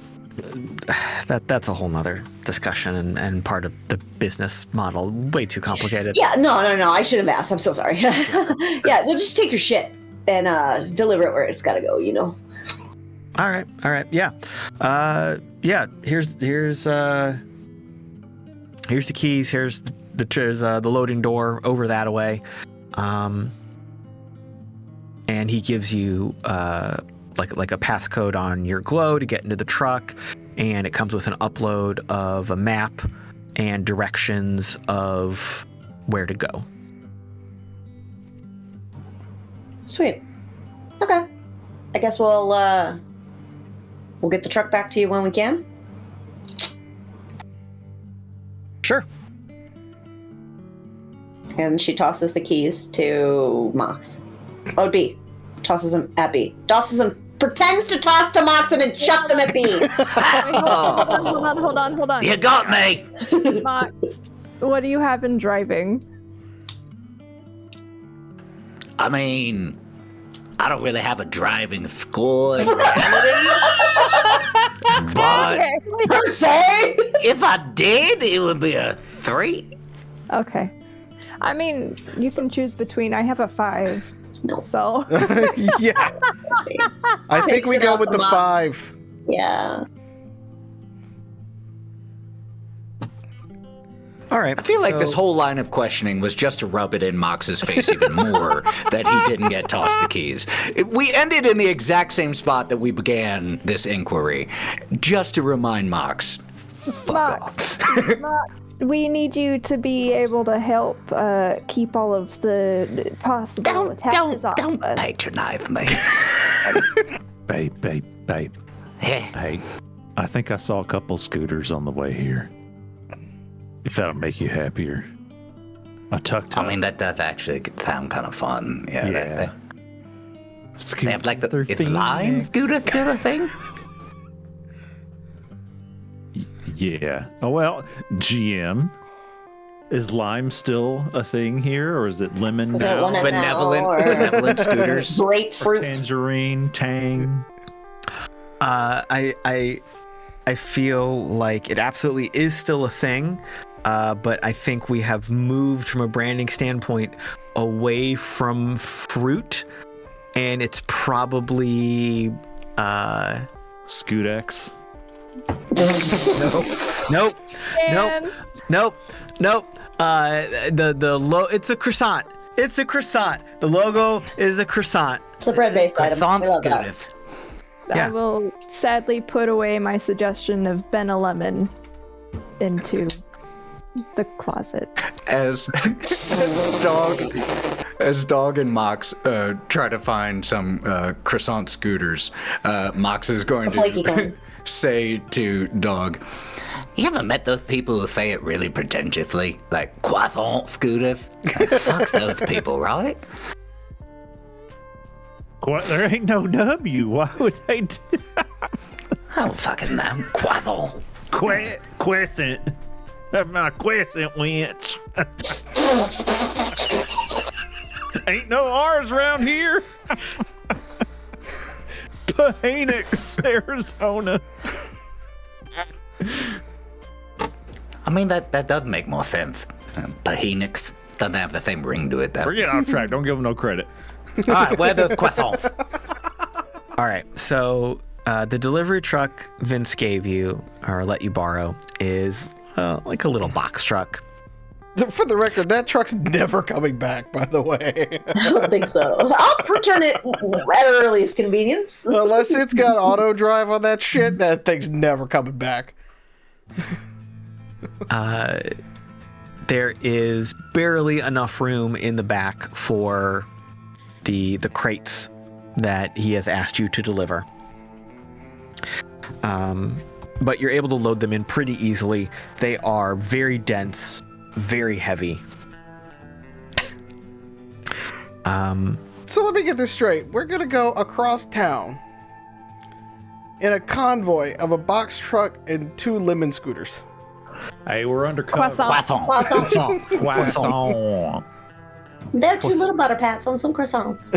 That's a whole nother discussion and part of the business model. Way too complicated. Yeah, no. I should have asked. I'm so sorry. Yeah, well, just take your shit and deliver it where it's got to go, you know. All right. Yeah. Here's the keys. Here's the loading door over that way. And he gives you like a passcode on your glow to get into the truck, and it comes with an upload of a map and directions of where to go. Sweet. Okay. I guess we'll get the truck back to you when we can. Sure. And she tosses the keys to Mox. Oh, B. Tosses them at B. Tosses them. Pretends to toss to Mox and then chucks them at B. Hold on. You got me. Mox, what do you have in driving? I mean, I don't really have a driving score in reality. But Per se? if I did, it would be a 3. Okay. I mean, you can choose between. I have a 5. No. So. Yeah. I think we go with the 5. Yeah. All right. I feel like so- this whole line of questioning was just to rub it in Mox's face even more that he didn't get tossed the keys. We ended in the exact same spot that we began this inquiry, just to remind Mox. Fuck off. Mox, we need you to be able to help keep all of the possible attackers off Don't us. patronize me. Babe. Hey, Hey, I think I saw a couple scooters on the way here. If that'll make you happier. A tuk-tuk. I mean, that does actually sound kind of fun. Yeah. Yeah. They have like is Lime scooter still a thing? Yeah. Oh, well, GM. Is lime still a thing here, or is it lemon Is it now? lemon now, or benevolent scooters. grapefruit? Tangerine, tang. I feel like it absolutely is still a thing, but I think we have moved from a branding standpoint away from fruit, and it's probably Scootex. nope. And It's a croissant. The logo is a croissant. It's a bread-based item. Croissant We love that. scooters. Yeah. I will sadly put away my suggestion of Benelemon into the closet. As Dog and Mox try to find some croissant scooters, Mox is going The flaky to kind. say to Dog, You ever met those people who say it really pretentiously? Like, croissant scooters? Fuck those people, right? What? There ain't no W. Why would they do I don't fucking know. Croissant. Quiescent? Have my quiescent went. Ain't no R's around here. Phoenix, Arizona. I mean, that does make more sense. Pahenix doesn't have the same ring to it, though. We're getting off track. Don't give him no credit. All right, where are the croissants? All right, so the delivery truck Vince gave you, or let you borrow, is like a little box truck. For the record, that truck's never coming back, by the way. I don't think so. I'll return it at earliest convenience. Unless it's got auto drive on that shit, that thing's never coming back. There is barely enough room in the back for the crates that he has asked you to deliver. But you're able to load them in pretty easily. They are very dense, very heavy. So let me get this straight. We're going to go across town in a convoy of a box truck and 2 lemon scooters. Hey, we're undercover. Croissant. Croissant. There are 2 little butter pats on some croissants.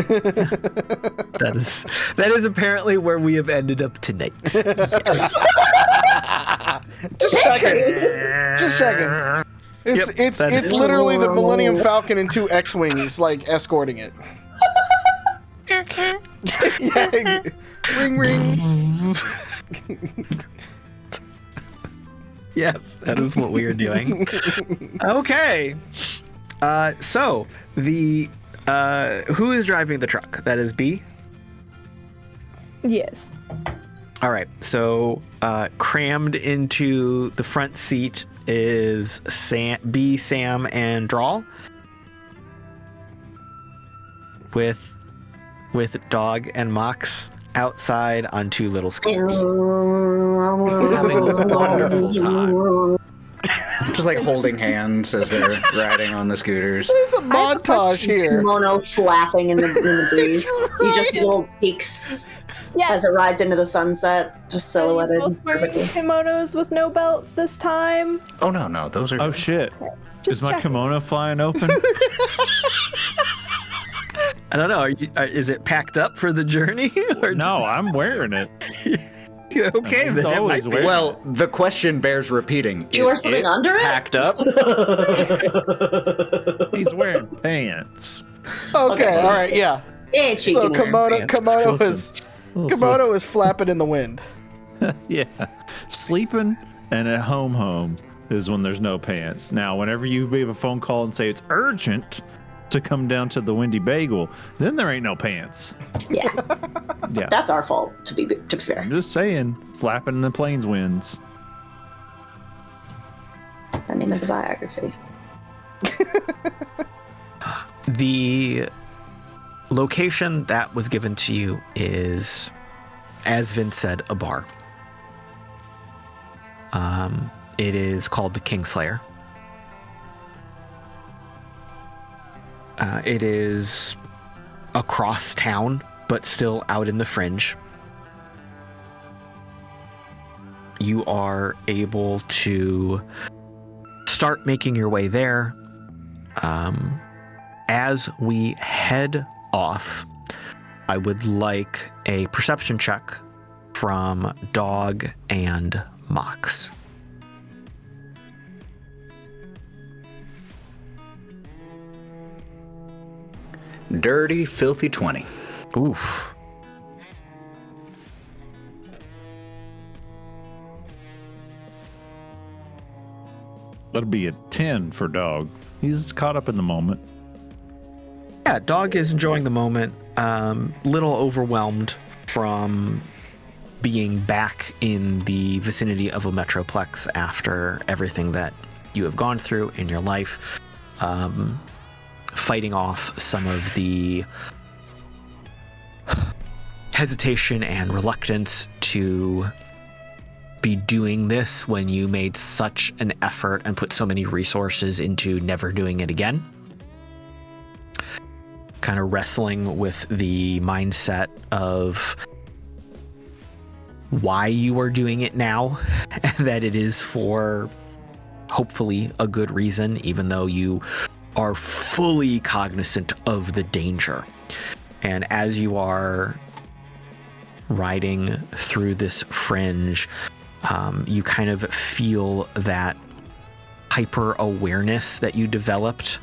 That is apparently where we have ended up tonight. Just checking. Just checking. It's literally the Millennium Falcon and 2 X-Wings, like, escorting it. Yeah. Ring, ring. Yes, that is what we are doing. Okay. So the who is driving the truck? That is B. Yes. All right. So crammed into the front seat is B, Sam, and Drall. With Dog and Mox outside on 2 little scooters. Having a wonderful time. Just like holding hands as they're riding on the scooters. There's a montage here. Kimono flapping in the breeze. So you just see little peaks as it rides into the sunset, just silhouetted Both wearing perfectly. kimonos with no belts this time. Oh, no, those are... Oh, shit. Just Is my checking. kimono flying open? I don't know. Is it packed up for the journey? Or No, I'm wearing it. okay, He's then it always might be. wearing Well, the question bears repeating. Do you wear Is something it under it? packed up? He's wearing pants. Okay, all right, yeah. Ain't cheeky. So kimono Listen. is flapping in the wind. Yeah. Sleeping and at home is when there's no pants. Now, whenever you leave a phone call and say it's urgent to come down to the Windy Bagel, then there ain't no pants. Yeah, Yeah. that's our fault, to be fair. I'm just saying, flapping in the plains winds. The name of the biography. The location that was given to you is, as Vince said, a bar. It is called the Kingslayer. It is across town, but still out in the fringe. You are able to start making your way there. As we head off, I would like a perception check from Dog and Mox. Dirty, filthy 20. Oof. That'll be a 10 for Dog. He's caught up in the moment. Yeah, Dog is enjoying the moment. Little overwhelmed from being back in the vicinity of a metroplex after everything that you have gone through in your life. Fighting off some of the hesitation and reluctance to be doing this when you made such an effort and put so many resources into never doing it again. Kind of wrestling with the mindset of why you are doing it now, and that it is for hopefully a good reason, even though you are fully cognizant of the danger. And as you are riding through this fringe, you kind of feel that hyper awareness that you developed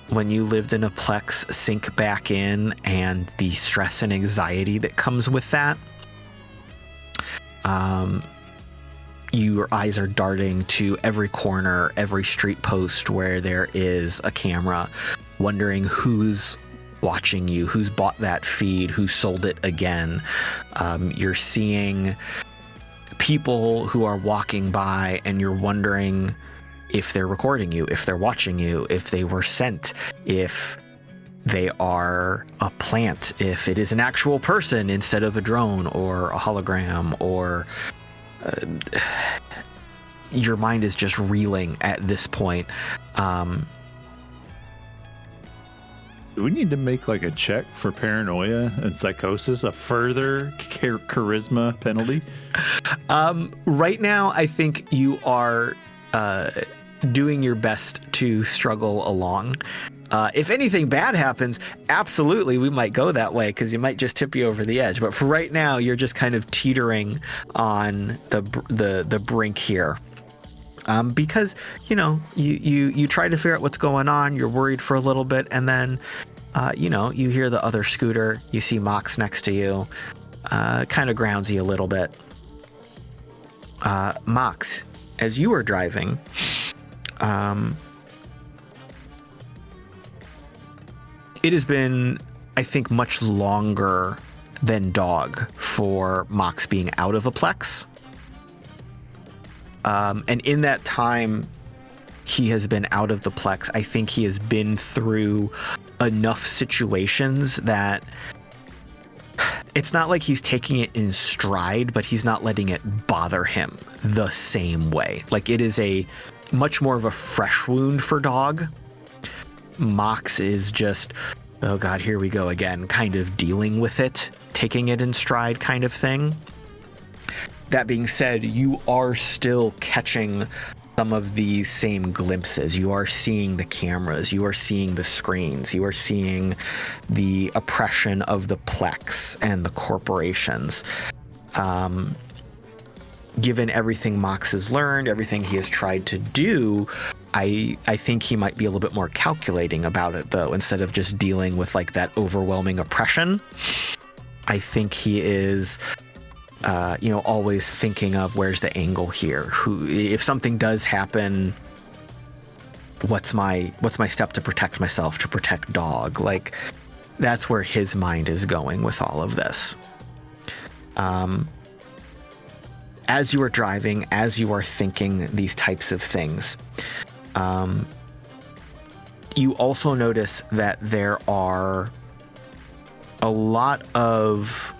when you lived in a plex sink back in, and the stress and anxiety that comes with that. Your eyes are darting to every corner, every street post where there is a camera, wondering who's watching you, who's bought that feed, who sold it again. You're seeing people who are walking by, and you're wondering if they're recording you, if they're watching you, if they were sent, if they are a plant, if it is an actual person instead of a drone or a hologram, or your mind is just reeling at this point. Do we need to make like a check for paranoia and psychosis, a further charisma penalty? Right now, I think you are doing your best to struggle along. If anything bad happens, absolutely, we might go that way, because you might just tip you over the edge. But for right now, you're just kind of teetering on the brink here. Because, you know, you try to figure out what's going on, you're worried for a little bit, and then, you know, you hear the other scooter, you see Mox next to you, kind of grounds you a little bit. Mox, as you were driving, it has been, I think, much longer than Dog for Mox being out of a plex. And in that time he has been out of the plex, I think he has been through enough situations that it's not like he's taking it in stride, but he's not letting it bother him the same way. Like, it is a much more of a fresh wound for Dog. Mox is just, oh God, here we go again, kind of dealing with it, taking it in stride kind of thing. That being said, you are still catching some of these same glimpses. You are seeing the cameras, you are seeing the screens, you are seeing the oppression of the plex and the corporations. Given everything Mox has learned, everything he has tried to do, I think he might be a little bit more calculating about it, though, instead of just dealing with like that overwhelming oppression. I think he is always thinking of, where's the angle here? If something does happen, what's my step to protect myself, to protect Dog? Like, that's where his mind is going with all of this. As you are driving, as you are thinking these types of things, you also notice that there are a lot of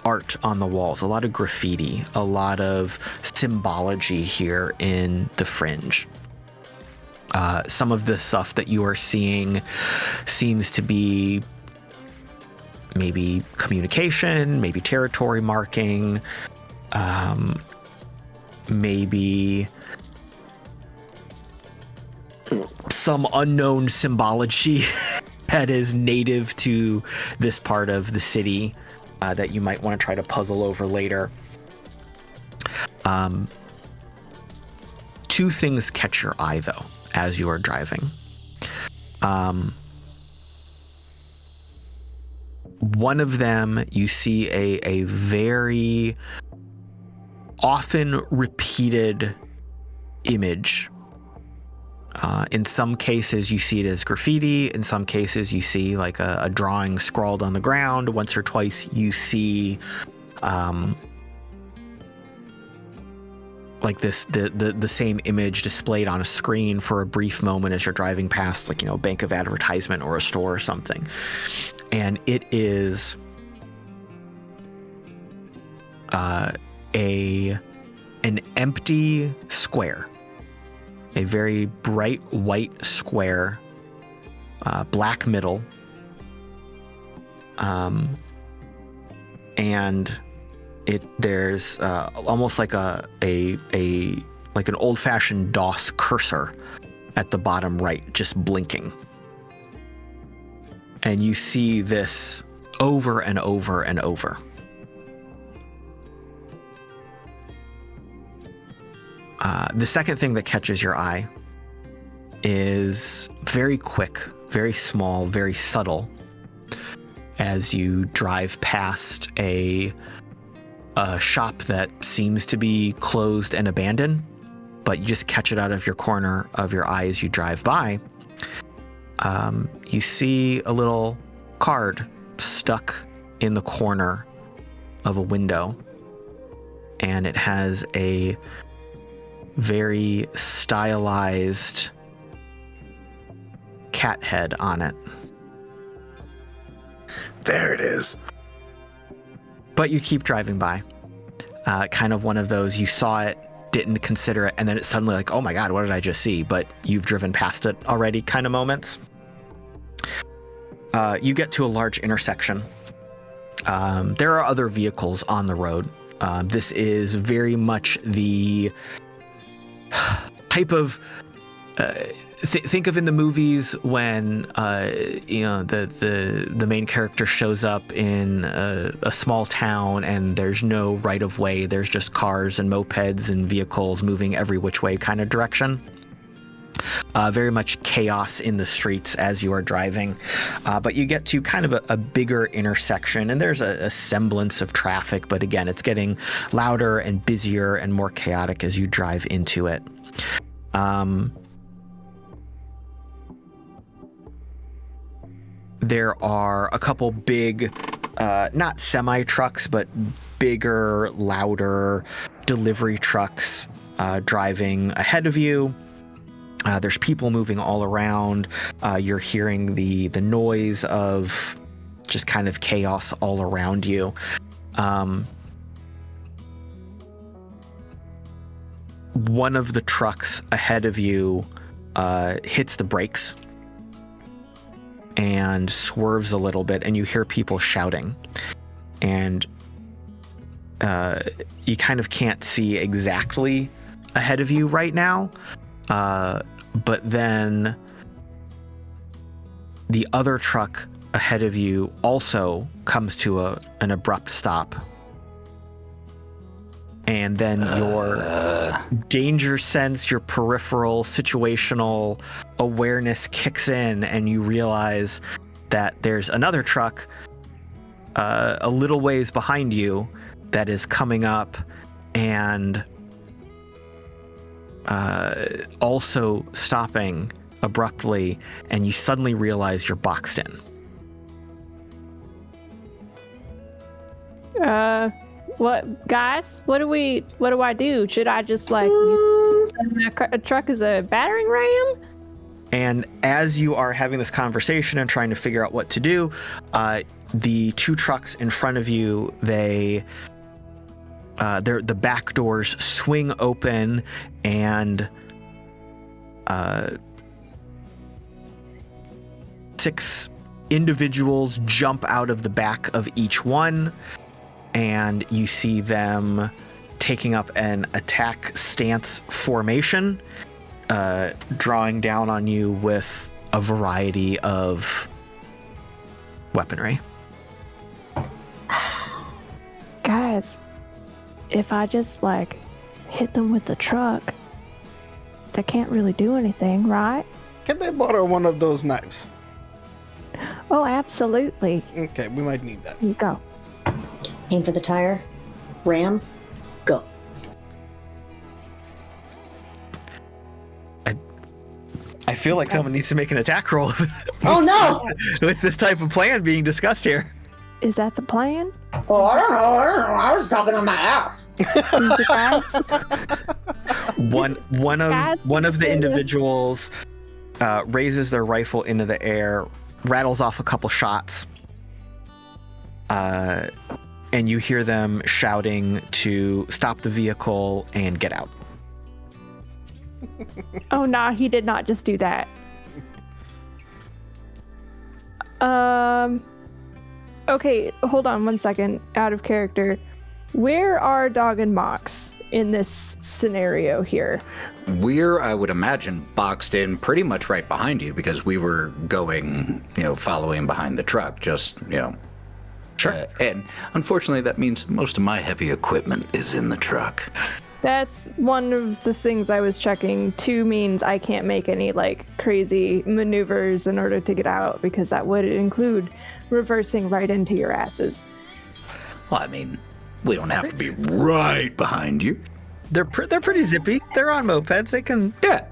art on the walls, a lot of graffiti, a lot of symbology here in the Fringe. Some of the stuff that you are seeing seems to be maybe communication, maybe territory marking, maybe some unknown symbology that is native to this part of the city that you might want to try to puzzle over later. Two things catch your eye, though, as you are driving. One of them, you see a very often repeated image. In some cases, you see it as graffiti. In some cases, you see like a drawing scrawled on the ground. Once or twice, you see like the same image displayed on a screen for a brief moment as you're driving past, like, a bank of advertisement or a store or something. And it is an empty square. A very bright white square, black middle, and there's almost like an old-fashioned DOS cursor at the bottom right, just blinking. And you see this over and over and over. The second thing that catches your eye is very quick, very small, very subtle. As you drive past a shop that seems to be closed and abandoned, but you just catch it out of your corner of your eye as you drive by. You see a little card stuck in the corner of a window, and it has a very stylized cat head on it. There it is. But you keep driving by. Kind of one of those, you saw it, didn't consider it, and then it's suddenly like, oh my god, what did I just see? But you've driven past it already kind of moments. You get to a large intersection. There are other vehicles on the road. This is very much the type of think of in the movies when the main character shows up in a small town and there's no right of way. There's just cars and mopeds and vehicles moving every which way kind of direction. Very much chaos in the streets as you are driving. But you get to kind of a bigger intersection, and there's a semblance of traffic, but again, it's getting louder and busier and more chaotic as you drive into it. There are a couple big, not semi-trucks, but bigger, louder delivery trucks driving ahead of you. There's people moving all around. You're hearing the noise of just kind of chaos all around you. One of the trucks ahead of you hits the brakes and swerves a little bit, and you hear people shouting. And you kind of can't see exactly ahead of you right now. But then the other truck ahead of you also comes to an abrupt stop. And then your danger sense, your peripheral situational awareness kicks in, and you realize that there's another truck a little ways behind you that is coming up and also stopping abruptly, and you suddenly realize you're boxed in. What, guys? What do I do? Should I just use a truck as a battering ram? And as you are having this conversation and trying to figure out what to do, the two trucks in front of you, the back doors swing open, and 6 individuals jump out of the back of each one, and you see them taking up an attack stance formation, drawing down on you with a variety of weaponry. Guys, if I just hit them with the truck, they can't really do anything, right? Can they borrow one of those knives? Oh, absolutely. Okay, we might need that. Here you go. Aim for the tire. Ram. Go. I feel like someone needs to make an attack roll Oh no! with this type of plan being discussed here. Is that the plan? Oh, I don't know. I was talking on my ass. One of the individuals raises their rifle into the air, rattles off a couple shots, and you hear them shouting to stop the vehicle and get out. Oh, nah, he did not just do that. Okay, hold on one second. Out of character. Where are Dog and Mox in this scenario here? We're, I would imagine, boxed in pretty much right behind you because we were going, following behind the truck, just, Sure. and unfortunately, that means most of my heavy equipment is in the truck. That's one of the things I was checking. 2 means I can't make any like crazy maneuvers in order to get out because that would include reversing right into your asses. Well, I mean, we don't have to be right behind you. They're pretty zippy. They're on mopeds. They can. Yeah.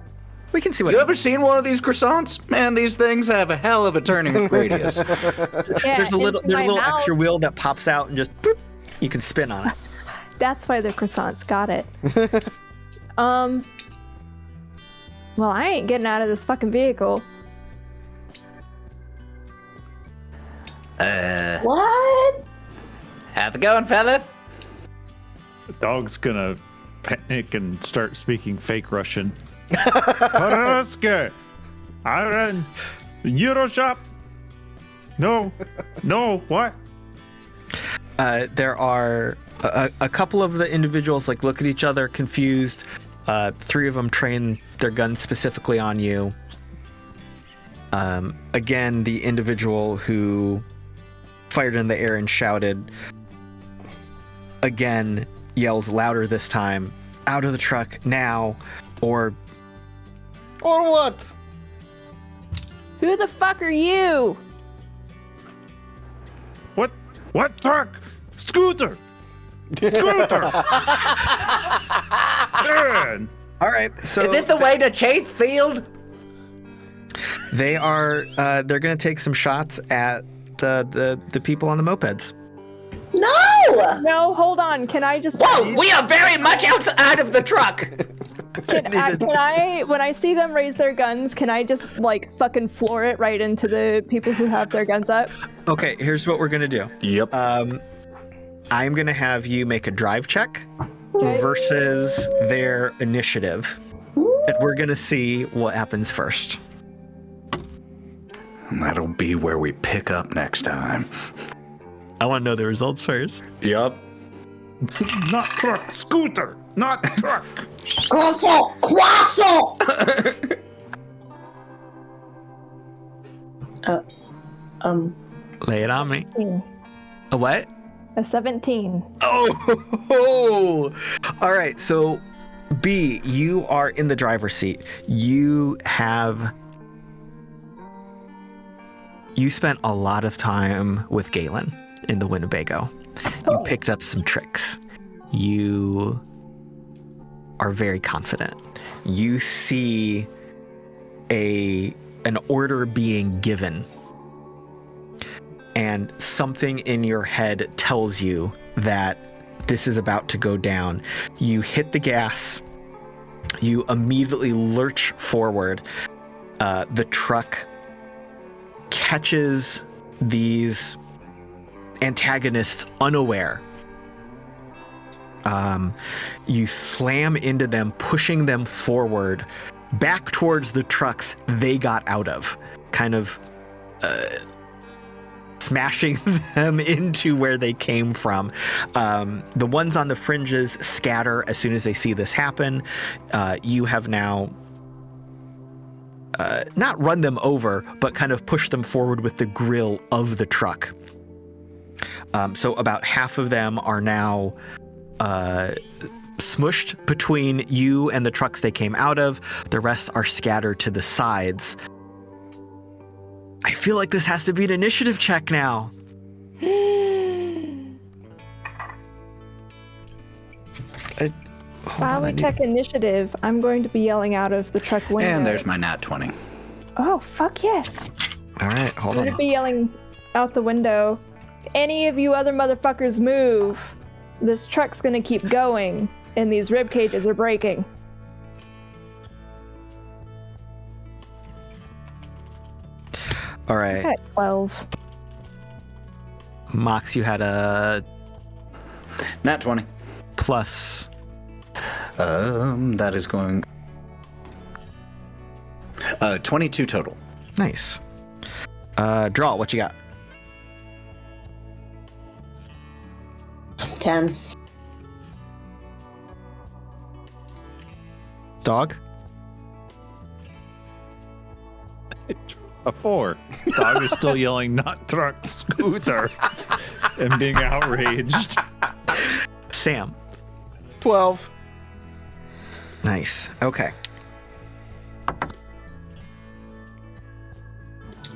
We can see what. You ever seen one of these croissants? Man, these things have a hell of a turning radius. Yeah, There's a little mouth. extra wheel that pops out and just boop, you can spin on it. That's why they're croissants. Got it. Well, I ain't getting out of this fucking vehicle. What? How's it going, fellas? The dog's gonna panic and start speaking fake Russian. Poroska! Iron Euro shop? No, what? There are a couple of the individuals like look at each other confused. 3 of them train their guns specifically on you. Again, the individual who fired in the air and shouted again yells louder this time, "Out of the truck now," or what? Who the fuck are you? What truck? Scooter! Man. all right. So Is it the way to Chasefield? they are they're gonna take some shots at the people on the mopeds. No! No, hold on. Can I just? Whoa, we are very much outside of the truck. Can I, when I see them raise their guns, can I just like fucking floor it right into the people who have their guns up? Okay, here's what we're gonna do. Yep. I'm gonna have you make a drive check Okay. versus their initiative, and we're gonna see what happens first. And that'll be where we pick up next time. I want to know the results first. Yup. Not truck, scooter, not truck. Croissant! Croissant! Lay it on me. A what? A 17. Oh, all right. So, B, you are in the driver's seat. You spent a lot of time with Galen in the Winnebago. You picked up some tricks. You are very confident. You see an order being given, and something in your head tells you that this is about to go down. You hit the gas. You immediately lurch forward. The truck catches these antagonists unaware. You slam into them, pushing them forward back towards the trucks they got out of, kind of smashing them into where they came from. The ones on the fringes scatter as soon as they see this happen. You have now not run them over, but kind of push them forward with the grill of the truck. So about half of them are now smushed between you and the trucks they came out of. The rest are scattered to the sides. I feel like this has to be an initiative check now. While we check initiative, I'm going to be yelling out of the truck window. And there's my nat 20. Oh, fuck yes. All right, hold I'm on. going to be yelling out the window. If any of you other motherfuckers move, this truck's going to keep going, and these rib cages are breaking. All right. At 12. Mox, you had a Nat 20. plus. That is going... 22 total. Nice. Drall, what you got? 10. Dog? A 4. Dog is still yelling, not truck, scooter, and being outraged. Sam? 12. Nice. Okay. I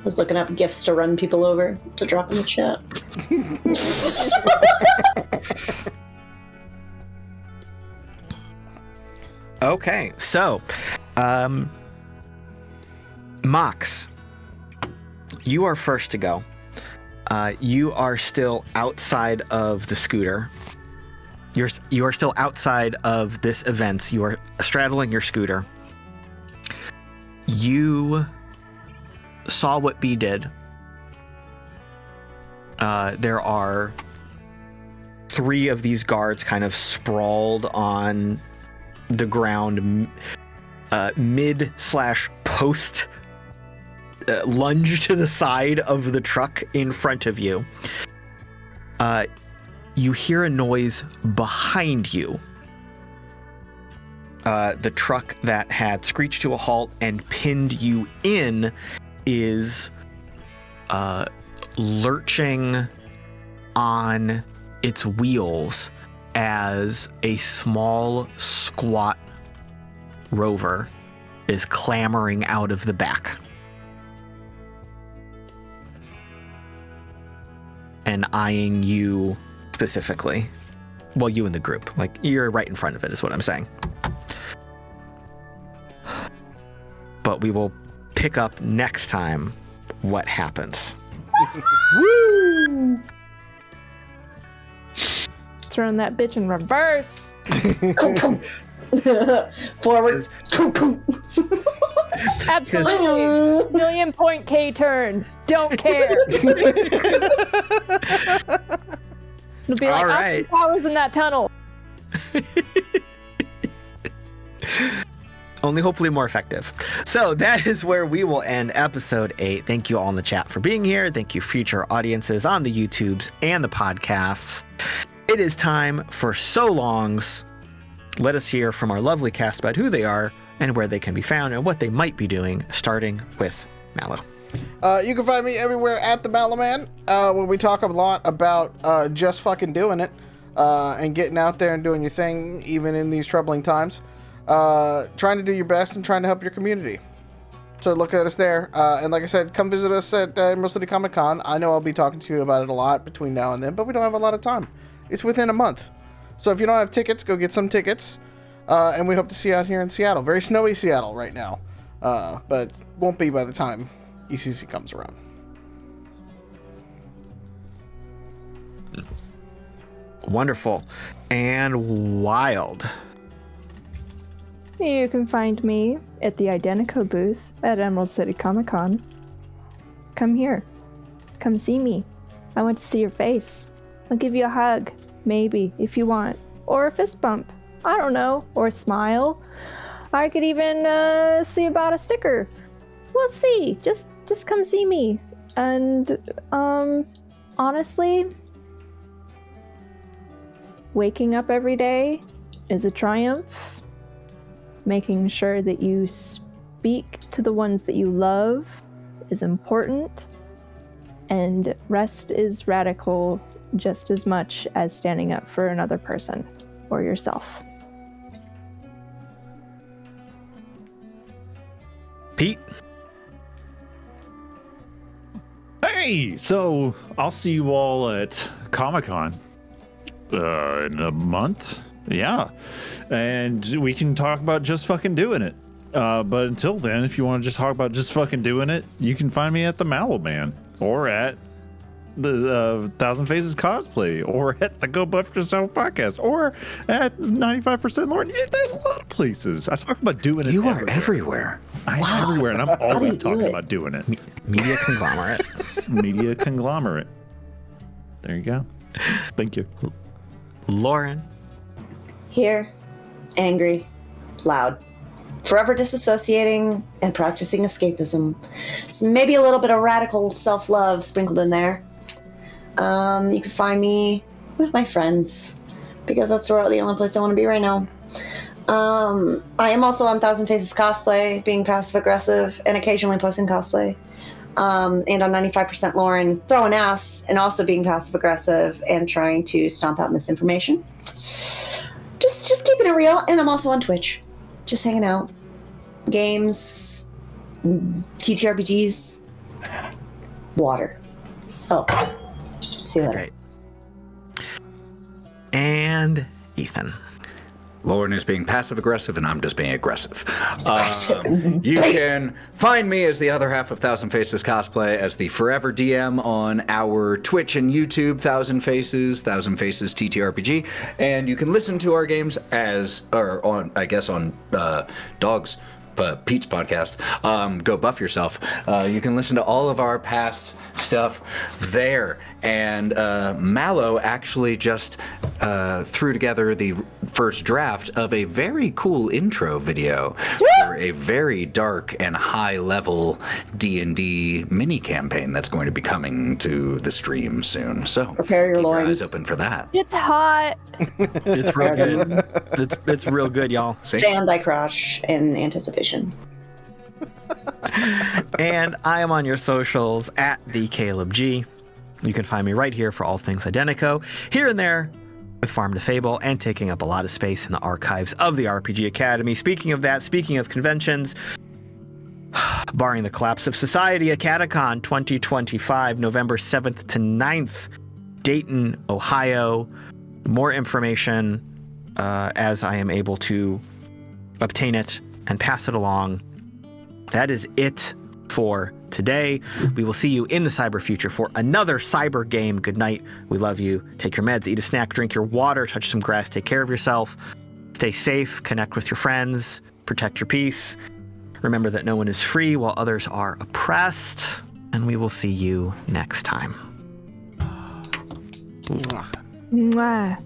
was looking up gifts to run people over to drop in the chat. Okay, so, Mox, you are first to go. You are still outside of the scooter. You are still outside of this event. You are straddling your scooter. You saw what B did. There are 3 of these guards kind of sprawled on the ground, mid/post lunge to the side of the truck in front of you. You hear a noise behind you. The truck that had screeched to a halt and pinned you in is lurching on its wheels as a small, squat rover is clambering out of the back. And eyeing you specifically. Well, you and the group. Like, you're right in front of it, is what I'm saying. But we will pick up next time what happens. Woo! Throwing that bitch in reverse. Forward. Absolutely. Million point K turn. Don't care. It'll be like Austin Powers in that tunnel. Only hopefully more effective. So that is where we will end episode 8. Thank you all in the chat for being here. Thank you, future audiences on the YouTubes and the podcasts. It is time for So Longs. Let us hear from our lovely cast about who they are and where they can be found and what they might be doing, starting with Mallo. You can find me everywhere at the Mallo Man, where we talk a lot about just fucking doing it and getting out there and doing your thing, even in these troubling times. Trying to do your best and trying to help your community. So look at us there. And like I said, come visit us at Emerald City Comic Con. I know I'll be talking to you about it a lot between now and then, but we don't have a lot of time. It's within a month. So if you don't have tickets, go get some tickets. And we hope to see you out here in Seattle. Very snowy Seattle right now. But won't be by the time ECC comes around. Wonderful. And Wild. You can find me at the IDENTECO booth at Emerald City Comic Con. Come here. Come see me. I want to see your face. I'll give you a hug, maybe, if you want. Or a fist bump. I don't know. Or a smile. I could even see about a sticker. We'll see. Just come see me. And, honestly, waking up every day is a triumph. Making sure that you speak to the ones that you love is important. And rest is radical just as much as standing up for another person or yourself. Pete? Hey, so I'll see you all at Comic-Con in a month. Yeah, and we can talk about just fucking doing it. But until then, if you want to just talk about just fucking doing it, you can find me at the Mallo Man, or at the Thousand Faces Cosplay, or at the Go Buff Yourself podcast, or at 95% Lauren. Yeah, there's a lot of places. I talk about doing it. You are everywhere. I'm everywhere, and I'm always talking about doing it. Media conglomerate. Media conglomerate. There you go. Thank you. Lauren. Here, angry, loud, forever disassociating and practicing escapism. So maybe a little bit of radical self-love sprinkled in there. You can find me with my friends because that's the only place I want to be right now. I am also on Thousand Faces Cosplay, being passive-aggressive and occasionally posting cosplay. And on 95% Lauren, throwing ass and also being passive-aggressive and trying to stomp out misinformation. Just keeping it real, and I'm also on Twitch. just hanging out. Games, TTRPGs, water. Oh, see you later. Great. And Ethan. Lauren is being passive-aggressive, and I'm just being aggressive. You can find me as the other half of Thousand Faces Cosplay as the Forever DM on our Twitch and YouTube, Thousand Faces TTRPG, and you can listen to our games on Dogs. Pete's podcast, Go Buff Yourself. You can listen to all of our past stuff there. And Mallo actually just threw together the first draft of a very cool intro video for a very dark and high-level D&D mini campaign that's going to be coming to the stream soon. So prepare your keep loins. eyes open for that. It's hot. It's real good. It's real good, y'all. See? Stand thy crotch in anticipation. And I am on your socials at the Caleb G. You can find me right here for all things Identico, here and there with Farm to Fable, and taking up a lot of space in the archives of the RPG Academy. Speaking of that, speaking of conventions, barring the collapse of society, Acadecon 2025, November 7th to 9th, Dayton, Ohio. More information as I am able to obtain it and pass it along. That is it for today. We will see you in the cyber future for another cyber game. Good night. We love you. Take your meds, eat a snack, drink your water, touch some grass, take care of yourself. Stay safe, connect with your friends, protect your peace. Remember that no one is free while others are oppressed. And we will see you next time. Mwah.